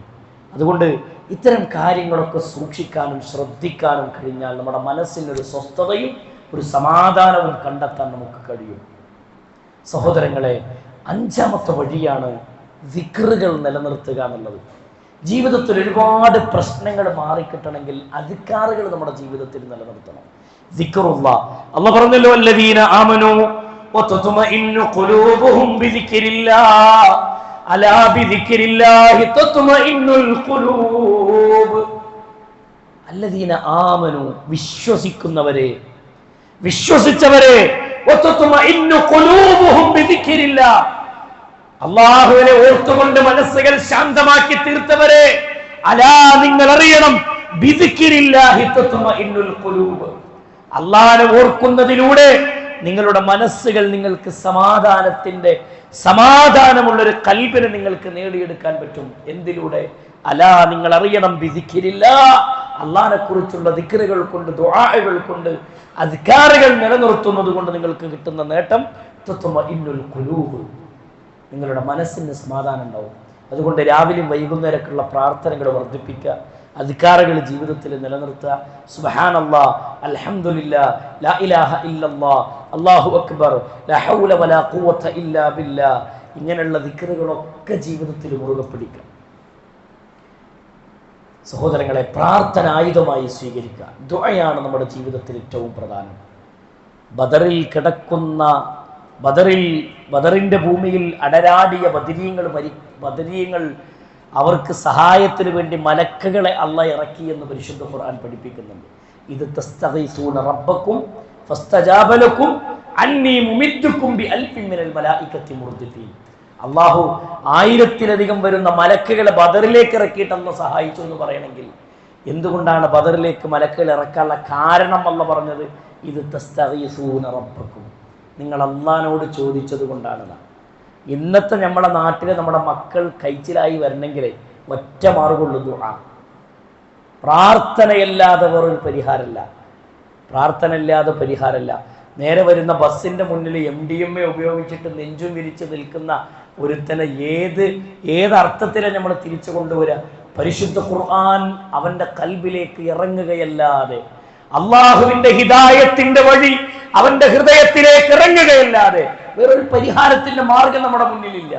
അതുകൊണ്ട് ഇത്തരം കാര്യങ്ങളൊക്കെ സൂക്ഷിക്കാനും ശ്രദ്ധിക്കാനും കഴിഞ്ഞാൽ നമ്മുടെ മനസ്സിനൊരു സ്വസ്ഥതയും ഒരു സമാധാനവും കണ്ടെത്താൻ നമുക്ക് കഴിയും. സഹോദരങ്ങളെ, അഞ്ചാമത്തെ വഴിയാണ് ദിക്റുകൾ നിലനിർത്തുക എന്നുള്ളത്. ജീവിതത്തിൽ ഒരുപാട് പ്രശ്നങ്ങൾ മാറിക്കിട്ടണമെങ്കിൽ അദ്കാറുകൾ നമ്മുടെ ജീവിതത്തിൽ നിലനിർത്തണം. ദിക്റുല്ലാഹ്, അല്ലാഹു പറഞ്ഞല്ലോ, അല്ലദീന ആമനൂ വതത്മഇന്നു ഖുലൂബുഹും ബിദിക്രില്ലാഹ് അലാ ബിദിക്രില്ലാഹി തത്മഇന്നുൽ ഖുലൂബ്. അല്ലദീന ആമനൂ, വിശ്വസിക്കുന്നവരെ, വിശ്വസിച്ചവരെ, വതത്മഇന്നു ഖുലൂബുഹും ബിദിക്രില്ലാഹ്, അല്ലാഹുവിനെ ഓർത്തുകൊണ്ട് മനസ്സുകൾ ശാന്തമാക്കി തീർത്തവരെ, അലാ, നിങ്ങൾ അറിയണം, ബിദിക്രില്ലാഹി തത്മഇന്നുൽ ഖുലൂബ്, അല്ലാഹുവിനെ ഓർക്കുന്നതിലൂടെ നിങ്ങളുടെ മനസ്സുകൾ നിങ്ങൾക്ക് സമാധാനമുള്ളൊരു കൽബിനെ നിങ്ങൾക്ക് നേടിയെടുക്കാൻ പറ്റും. എന്തിലൂടെ? അലാ, നിങ്ങൾ അറിയണം, ബിദിക്രില്ലാഹ്, അല്ലാഹുവിനെ കുറിച്ചുള്ള ദിക്റുകൾ കൊണ്ട്, ദുആകൾ കൊണ്ട്, അദ്കാറുകൾ നിലനിർത്തുന്നത് കൊണ്ട് നിങ്ങൾക്ക് കിട്ടുന്ന നേട്ടം തത്മഇന്നുൽ ഖുലൂബ്, നിങ്ങളുടെ മനസ്സിന് സമാധാനം ഉണ്ടാവും. അതുകൊണ്ട് രാവിലെയും വൈകുന്നേരമൊക്കെയുള്ള പ്രാർത്ഥനകൾ വർദ്ധിപ്പിക്കുക, അദ്കാറുകൾ ജീവിതത്തിൽ നിലനിർത്തുക. സുബ്ഹാനല്ലാഹ്, അൽഹംദുലില്ലാഹ്, ലാ ഇലാഹ ഇല്ലല്ലാഹ്, അല്ലാഹു അക്ബർ, ലാ ഹൗല വലാ ഖുവത ഇല്ലാ ബില്ലാഹ്, ഇങ്ങനെയുള്ള ദിക്റുകളൊക്കെ ജീവിതത്തിൽ മുറുകെ പിടിക്കുക. സഹോദരങ്ങളെ, പ്രാർത്ഥന ആയുധമായി സ്വീകരിക്കുക. ദുആയാണ് നമ്മുടെ ജീവിതത്തിൽ ഏറ്റവും പ്രധാനം. ബദറിൽ കിടക്കുന്ന ബദറിന്റെ ഭൂമിയിൽ അടരാടിയ ബദരീങ്ങൾ അവർക്ക് സഹായത്തിന് വേണ്ടി മലക്കുകളെ അല്ലാഹ് ഇറക്കി എന്ന് പരിശുദ്ധ ഖുർആൻ പഠിപ്പിക്കുന്നുണ്ട്. ഇത് തസ്തഗീസൂന റബ്ബക്കും ഫസ്തജാബ ലക്കും അന്നീ മുമിദ്ദുക്കും ബിഅൽഫിൻ മിനൽ മലായികത്തി മുർദിഫീൻ. അല്ലാഹു 1000-ലധികം വരുന്ന മലക്കുകളെ ബദറിലേക്ക് ഇറക്കിയിട്ട് അല്ലാഹ് സഹായിച്ചു എന്ന് പറയണമെങ്കിൽ എന്തുകൊണ്ടാണ് ബദറിലേക്ക് മലക്കുകൾ ഇറക്കാനുള്ള കാരണം അല്ലാഹ് പറഞ്ഞത്? ഇത് തസ്തഗീസൂന റബ്ബക്കും, നിങ്ങൾ അല്ലാഹുവിനോട് ചോദിച്ചത് കൊണ്ടാണ്. ഇന്നത്തെ നമ്മുടെ നാട്ടിലെ നമ്മുടെ മക്കൾ കഴിച്ചിലായി വരണമെങ്കിൽ ഒറ്റ മാർഗമുള്ളൂ, ദുആ. പ്രാർത്ഥനയല്ലാതെ വേറൊരു പരിഹാരമല്ല. നേരെ വരുന്ന ബസ്സിന്റെ മുന്നിൽ MDMA ഉപയോഗിച്ചിട്ട് നെഞ്ചും വിരിച്ച് നിൽക്കുന്ന ഒരുത്തനെ ഏതർത്ഥത്തിലാണ് നമ്മൾ തിരിച്ചു കൊണ്ടുവരിക? പരിശുദ്ധ ഖുർആൻ അവന്റെ കൽബിലേക്ക് ഇറങ്ങുകയല്ലാതെ, അള്ളാഹുവിന്റെ ഹിദായത്തിന്റെ വഴി അവന്റെ ഹൃദയത്തിലേക്ക് ഇറങ്ങുകയല്ലാതെ വേറൊരു പരിഹാരത്തിന്റെ മാർഗം നമ്മുടെ മുന്നിലില്ല.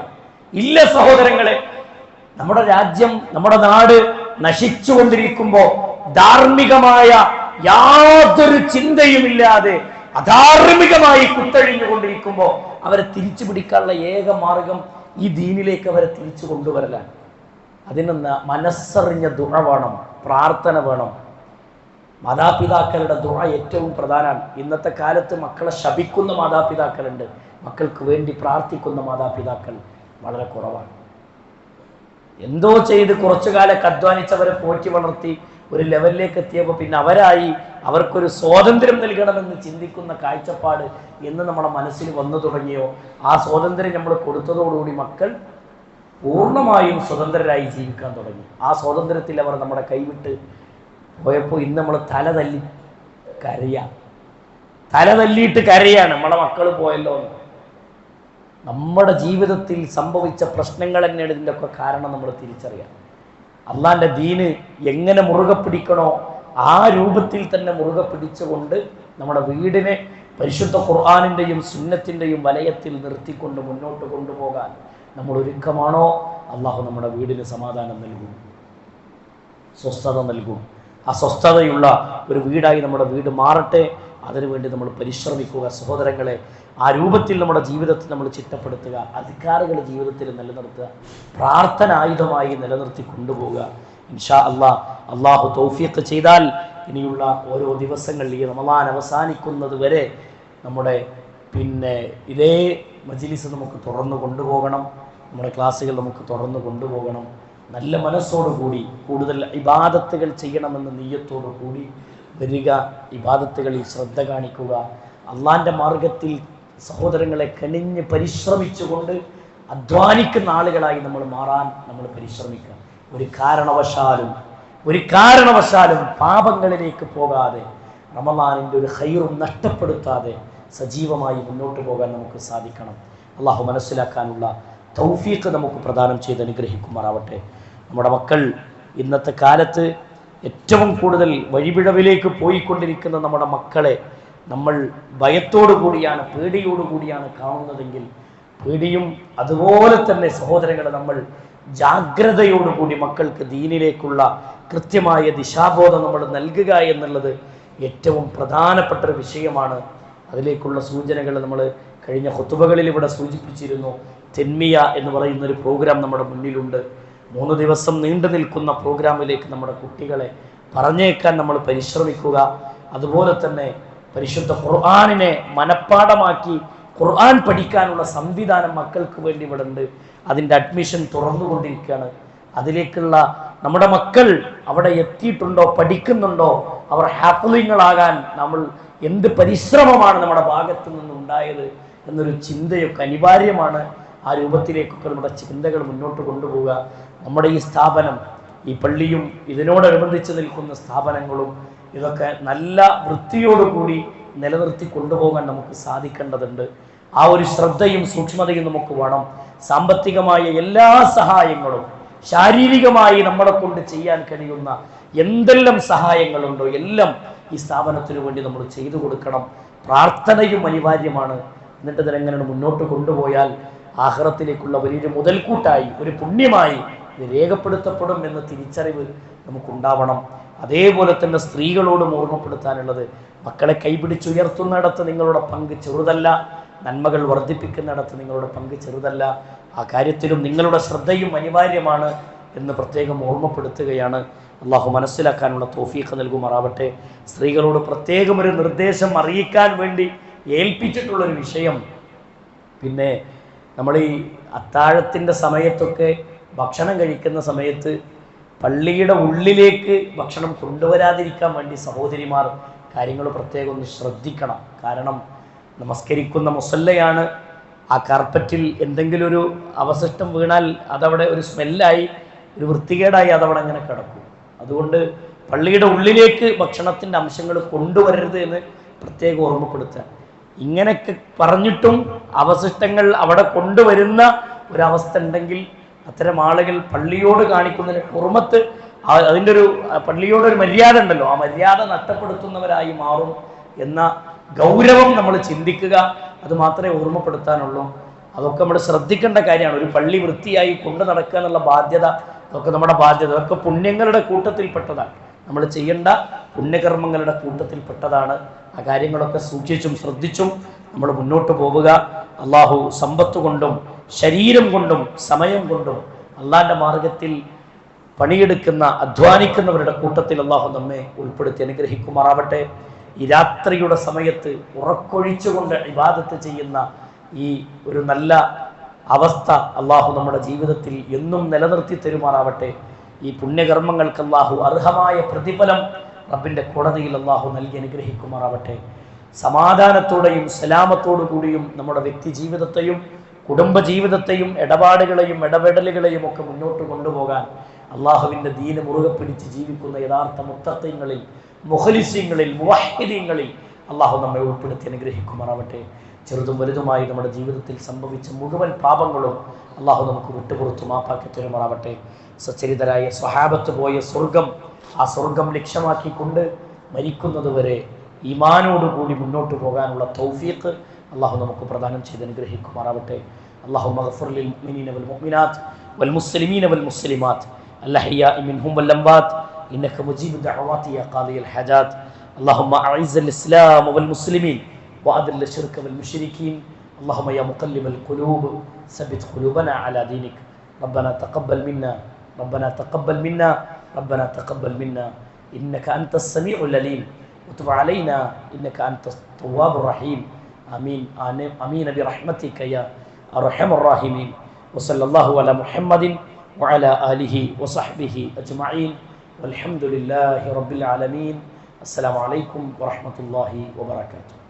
ഇല്ല സഹോദരങ്ങളെ, നമ്മുടെ രാജ്യം, നമ്മുടെ നാട് നശിച്ചുകൊണ്ടിരിക്കുമ്പോ, ധാർമ്മികമായ യാതൊരു ചിന്തയുമില്ലാതെ അധാർമികമായി കുത്തഴിഞ്ഞുകൊണ്ടിരിക്കുമ്പോ അവരെ തിരിച്ചു പിടിക്കാനുള്ള ഏക മാർഗം ഈ ദീനിലേക്ക് അവരെ തിരിച്ചു കൊണ്ടുവരലാണ്. അതിന് മനസ്സറിഞ്ഞ ദുആ വേണം, പ്രാർത്ഥന വേണം. മാതാപിതാക്കളുടെ ദുആ ഏറ്റവും പ്രധാനമാണ്. ഇന്നത്തെ കാലത്ത് മക്കളെ ശപിക്കുന്ന മാതാപിതാക്കളുണ്ട്, മക്കൾക്ക് വേണ്ടി പ്രാർത്ഥിക്കുന്ന മാതാപിതാക്കൾ വളരെ കുറവാണ്. എന്തോ ചെയ്ത് കുറച്ചു കാലമൊക്കെ അധ്വാനിച്ചവരെ പോറ്റി വളർത്തി ഒരു ലെവലിലേക്ക് എത്തിയപ്പോൾ പിന്നെ അവർക്കൊരു സ്വാതന്ത്ര്യം നൽകണമെന്ന് ചിന്തിക്കുന്ന കാഴ്ചപ്പാട് എന്ന് നമ്മുടെ മനസ്സിൽ വന്നു തുടങ്ങിയോ, ആ സ്വാതന്ത്ര്യം നമ്മൾ കൊടുത്തതോടുകൂടി മക്കൾ പൂർണ്ണമായും സ്വതന്ത്രരായി ജീവിക്കാൻ തുടങ്ങി. ആ സ്വാതന്ത്ര്യത്തിൽ അവർ നമ്മുടെ കൈവിട്ട് പോയപ്പോൾ ഇന്ന് നമ്മൾ തല തല്ലി കരയാം. തല തല്ലിയിട്ട് കരയാണ് നമ്മളെ മക്കൾ പോയല്ലോ. നമ്മുടെ ജീവിതത്തിൽ സംഭവിച്ച പ്രശ്നങ്ങൾ തന്നെയാണ് ഇതിൻ്റെ ഒക്കെ കാരണം. നമ്മൾ തിരിച്ചറിയാം. അള്ളാന്റെ ദീന് എങ്ങനെ മുറുകെ പിടിക്കണോ ആ രൂപത്തിൽ തന്നെ മുറുകെ പിടിച്ചുകൊണ്ട് നമ്മുടെ വീടിനെ പരിശുദ്ധ ഖുർആനിൻ്റെയും സുന്നത്തിൻ്റെയും വലയത്തിൽ നിർത്തിക്കൊണ്ട് മുന്നോട്ട് കൊണ്ടുപോകാൻ നമ്മൾ ഒരുക്കമാണോ, അള്ളാഹു നമ്മുടെ വീടിന് സമാധാനം നൽകും, സ്വസ്ഥത നൽകും. ആ സ്വസ്ഥതയുള്ള ഒരു വീടായി നമ്മുടെ വീട് മാറട്ടെ. അതിനുവേണ്ടി നമ്മൾ പരിശ്രമിക്കുക സഹോദരങ്ങളെ. ആ രൂപത്തിൽ നമ്മുടെ ജീവിതത്തിൽ നമ്മൾ ചിട്ടപ്പെടുത്തുക, അധികാരികൾ ജീവിതത്തിൽ നിലനിർത്തുക, പ്രാർത്ഥന ആയുധമായി നിലനിർത്തി കൊണ്ടുപോവുക. ഇൻഷാ അള്ളാഹു തൗഫീഖ് ചെയ്താൽ ഇനിയുള്ള ഓരോ ദിവസങ്ങളിൽ ഈ റമളാൻ അവസാനിക്കുന്നത് വരെ നമ്മുടെ ഇതേ മജ്‌ലിസ് നമുക്ക് തുടർന്ന് കൊണ്ടുപോകണം. നമ്മുടെ ക്ലാസ്സുകൾ നമുക്ക് തുടർന്ന് കൊണ്ടുപോകണം. നല്ല മനസ്സോടുകൂടി കൂടുതൽ ഇബാദത്തുകൾ ചെയ്യണമെന്ന നിയ്യത്തോടു കൂടി വരിക. ഇബാദത്തുകളിൽ ശ്രദ്ധ കാണിക്കുക. അള്ളാന്റെ മാർഗത്തിൽ സഹോദരങ്ങളെ കനിഞ്ഞ് പരിശ്രമിച്ചുകൊണ്ട് അധ്വാനിക്കുന്ന ആളുകളായി നമ്മൾ മാറാൻ നമ്മൾ പരിശ്രമിക്കുക. ഒരു കാരണവശാലും പാപങ്ങളിലേക്ക് പോകാതെ റമളാനിൻ്റെ ഒരു ഖൈറും നഷ്ടപ്പെടുത്താതെ സജീവമായി മുന്നോട്ട് പോകാൻ നമുക്ക് സാധിക്കണം. അള്ളാഹു മനസ്സിലാക്കാനുള്ള തൗഫീഖ് നമുക്ക് പ്രദാനം ചെയ്ത് അനുഗ്രഹിക്കുമാറാവട്ടെ. നമ്മുടെ മക്കൾ ഇന്നത്തെ കാലത്ത് ഏറ്റവും കൂടുതൽ വഴിപിഴവിലേക്ക് പോയിക്കൊണ്ടിരിക്കുന്ന നമ്മുടെ മക്കളെ നമ്മൾ ഭയത്തോടു കൂടിയാണ്, പേടിയോടുകൂടിയാണ് കാണുന്നതെങ്കിൽ, പേടിയും അതുപോലെ തന്നെ സഹോദരങ്ങളെ നമ്മൾ ജാഗ്രതയോടുകൂടി മക്കൾക്ക് ദീനിലേക്കുള്ള കൃത്യമായ ദിശാബോധം നമ്മൾ നൽകുക എന്നുള്ളത് ഏറ്റവും പ്രധാനപ്പെട്ട ഒരു വിഷയമാണ്. അതിലേക്കുള്ള സൂചനകൾ നമ്മൾ കഴിഞ്ഞ ഖുതുബകളിൽ ഇവിടെ സൂചിപ്പിച്ചിരുന്നു. തെന്മിയ എന്ന് പറയുന്ന ഒരു പ്രോഗ്രാം നമ്മുടെ മുന്നിലുണ്ട്. 3 ദിവസം നീണ്ടു നിൽക്കുന്ന പ്രോഗ്രാമിലേക്ക് നമ്മുടെ കുട്ടികളെ പറഞ്ഞേക്കാൻ നമ്മൾ പരിശ്രമിക്കുക. അതുപോലെ തന്നെ പരിശുദ്ധ ഖുർആനിനെ മനഃപ്പാഠമാക്കി ഖുർആൻ പഠിക്കാനുള്ള സംവിധാനം മക്കൾക്ക് വേണ്ടി ഇവിടെ ഉണ്ട്. അതിൻ്റെ അഡ്മിഷൻ തുറന്നുകൊണ്ടിരിക്കുകയാണ്. അതിലേക്കുള്ള നമ്മുടെ മക്കൾ അവിടെ എത്തിയിട്ടുണ്ടോ, പഠിക്കുന്നുണ്ടോ, അവർ ഹാഫിളുകളാകാൻ നമ്മൾ എന്ത് പരിശ്രമമാണ് നമ്മുടെ ഭാഗത്തു നിന്നുണ്ടായത് എന്നൊരു ചിന്തയൊക്കെ അനിവാര്യമാണ്. ആ രൂപത്തിലേക്കൊക്കെ നമ്മുടെ ചിന്തകൾ മുന്നോട്ട് കൊണ്ടുപോവുക. നമ്മുടെ ഈ സ്ഥാപനം, ഈ പള്ളിയും ഇതിനോടനുബന്ധിച്ച് നിൽക്കുന്ന സ്ഥാപനങ്ങളും ഇതൊക്കെ നല്ല വൃത്തിയോടുകൂടി നിലനിർത്തി കൊണ്ടുപോകാൻ നമുക്ക് സാധിക്കേണ്ടതുണ്ട്. ആ ഒരു ശ്രദ്ധയും സൂക്ഷ്മതയും നമുക്ക് വേണം. സാമ്പത്തികമായ എല്ലാ സഹായങ്ങളും, ശാരീരികമായി നമ്മളെ കൊണ്ട് ചെയ്യാൻ കഴിയുന്ന എന്തെല്ലാം സഹായങ്ങളുണ്ടോ എല്ലാം ഈ സ്ഥാപനത്തിനു വേണ്ടി നമ്മൾ ചെയ്തു കൊടുക്കണം. പ്രാർത്ഥനയും അനിവാര്യമാണ്. എന്നിട്ട് ഇതിനെങ്ങനെ മുന്നോട്ട് കൊണ്ടുപോയാൽ ആഖിറത്തിലേക്കുള്ള വലിയൊരു മുതൽക്കൂട്ടായി, ഒരു പുണ്യമായി ഇത് രേഖപ്പെടുത്തപ്പെടും എന്ന തിരിച്ചറിവ് നമുക്കുണ്ടാവണം. അതേപോലെ തന്നെ സ്ത്രീകളോടും ഓർമ്മപ്പെടുത്താനുള്ളത്, മക്കളെ കൈപിടിച്ചുയർത്തുന്നിടത്ത് നിങ്ങളുടെ പങ്ക് ചെറുതല്ല, നന്മകൾ വർദ്ധിപ്പിക്കുന്നിടത്ത് നിങ്ങളുടെ പങ്ക് ചെറുതല്ല. ആ കാര്യത്തിലും നിങ്ങളുടെ ശ്രദ്ധയും അനിവാര്യമാണ് എന്ന് പ്രത്യേകം ഓർമ്മപ്പെടുത്തുകയാണ്. അള്ളാഹു മനസ്സിലാക്കാനുള്ള തൗഫീഖ് നൽകുമാറാവട്ടെ. സ്ത്രീകളോട് പ്രത്യേകം ഒരു നിർദ്ദേശം അറിയിക്കാൻ വേണ്ടി ഏൽപ്പിച്ചിട്ടുള്ളൊരു വിഷയം, പിന്നെ നമ്മൾ ഈ അത്താഴത്തിൻ്റെ സമയത്തൊക്കെ ഭക്ഷണം കഴിക്കുന്ന സമയത്ത് പള്ളിയുടെ ഉള്ളിലേക്ക് ഭക്ഷണം കൊണ്ടുവരാതിരിക്കാൻ വേണ്ടി സഹോദരിമാർ കാര്യങ്ങൾ പ്രത്യേകം ഒന്ന് ശ്രദ്ധിക്കണം. കാരണം നമസ്കരിക്കുന്ന മുസല്ലയാണ്. ആ കാർപ്പറ്റിൽ എന്തെങ്കിലും ഒരു അവശിഷ്ടം വീണാൽ അതവിടെ ഒരു സ്മെല്ലായി, ഒരു വൃത്തികേടായി അതവിടെ അങ്ങനെ കിടക്കും. അതുകൊണ്ട് പള്ളിയുടെ ഉള്ളിലേക്ക് ഭക്ഷണത്തിൻ്റെ അംശങ്ങൾ കൊണ്ടുവരരുത് എന്ന് പ്രത്യേകം ഓർമ്മപ്പെടുത്തുക. ഇങ്ങനെയൊക്കെ പറഞ്ഞിട്ടും അവശിഷ്ടങ്ങൾ അവിടെ കൊണ്ടുവരുന്ന ഒരവസ്ഥ ഉണ്ടെങ്കിൽ അത്തരം ആളുകൾ പള്ളിയോട് കാണിക്കുന്നതിന് ഹുർമത്ത്, അതിൻ്റെ ഒരു പള്ളിയോടൊരു മര്യാദ ഉണ്ടല്ലോ, ആ മര്യാദ നഷ്ടപ്പെടുത്തുന്നവരായി മാറും എന്ന ഗൗരവം നമ്മൾ ചിന്തിക്കുക. അത് മാത്രമേ ഓർമ്മപ്പെടുത്താനുള്ളൂ. അതൊക്കെ നമ്മൾ ശ്രദ്ധിക്കേണ്ട കാര്യമാണ്. ഒരു പള്ളി വൃത്തിയായി കൊണ്ടു നടക്കുക എന്നുള്ള ബാധ്യത, അതൊക്കെ നമ്മുടെ ബാധ്യത. അതൊക്കെ പുണ്യങ്ങളുടെ കൂട്ടത്തിൽപ്പെട്ടതാണ്. നമ്മൾ ചെയ്യേണ്ട പുണ്യകർമ്മങ്ങളുടെ കൂട്ടത്തിൽപ്പെട്ടതാണ്. ആ കാര്യങ്ങളൊക്കെ സൂക്ഷിച്ചും ശ്രദ്ധിച്ചും നമ്മൾ മുന്നോട്ട് പോവുക. അള്ളാഹു സമ്പത്ത് കൊണ്ടും ശരീരം കൊണ്ടും സമയം കൊണ്ടും അള്ളാന്റെ മാർഗത്തിൽ പണിയെടുക്കുന്ന അധ്വാനിക്കുന്നവരുടെ കൂട്ടത്തിൽ അള്ളാഹു നമ്മെ ഉൾപ്പെടുത്തി അനുഗ്രഹിക്കുമാറാവട്ടെ. ഈ രാത്രിയുടെ സമയത്ത് ഉറക്കൊഴിച്ചുകൊണ്ട് ഇബാദത്ത് ചെയ്യുന്ന ഈ ഒരു നല്ല അവസ്ഥ അള്ളാഹു നമ്മുടെ ജീവിതത്തിൽ എന്നും നിലനിർത്തി തരുമാറാവട്ടെ. ഈ പുണ്യകർമ്മങ്ങൾക്ക് അള്ളാഹു അർഹമായ പ്രതിഫലം റബ്ബിൻ്റെ കോടതിയിൽ അള്ളാഹു നൽകി അനുഗ്രഹിക്കുമാറാവട്ടെ. സമാധാനത്തോടെയും സലാമത്തോടു കൂടിയും നമ്മുടെ വ്യക്തി ജീവിതത്തെയും കുടുംബജീവിതത്തെയും ഇടപാടുകളെയും ഇടപെടലുകളെയും ഒക്കെ മുന്നോട്ട് കൊണ്ടുപോകാൻ അള്ളാഹുവിൻ്റെ ദീന് മുറുകെ പിടിച്ച് ജീവിക്കുന്ന യഥാർത്ഥ മുത്തഖീങ്ങളിൽ, മുഖ്ലിസീങ്ങളിൽ, മുവഹ്ഹിദീങ്ങളിൽ അള്ളാഹു നമ്മെ ഉൾപ്പെടുത്തി അനുഗ്രഹിക്കുമാറാവട്ടെ. ചെറുതും വലുതുമായി നമ്മുടെ ജീവിതത്തിൽ സംഭവിച്ച മുഴുവൻ പാപങ്ങളും അള്ളാഹു നമുക്ക് വിട്ടുപുറത്തു മാപ്പാക്കി തരുമാറാവട്ടെ. സച്ചരിതരായ സ്വഹാബത്ത് പോയ സ്വർഗം, ആ സ്വർഗം ലക്ഷ്യമാക്കിക്കൊണ്ട് മരിക്കുന്നതുവരെ ഈമാനോടുകൂടി മുന്നോട്ട് പോകാനുള്ള തൗഫീഖ് അള്ളാഹു നമുക്ക് പ്രദാനം ചെയ്ത് അനുഗ്രഹിക്കുമാറാവട്ടെ. اللهم اغفر للمؤمنين والمؤمنات والمسلمين والمسلمات الأحياء منهم والأموات إنك مجيب الدعوات يا قاضي الحاجات. اللهم أعز الإسلام والمسلمين وأذل الشرك والمشركين. اللهم يا مقلب القلوب ثبت قلوبنا على دينك. ربنا تقبل منا ربنا تقبل منا ربنا تقبل منا إنك أنت السميع العليم وتب علينا إنك أنت التواب الرحيم. آمين آمين برحمتك يا أرحم الراحمين. وصلى الله على محمد وعلى آله وصحبه أجمعين والحمد لله رب العالمين. السلام عليكم ورحمة الله وبركاته.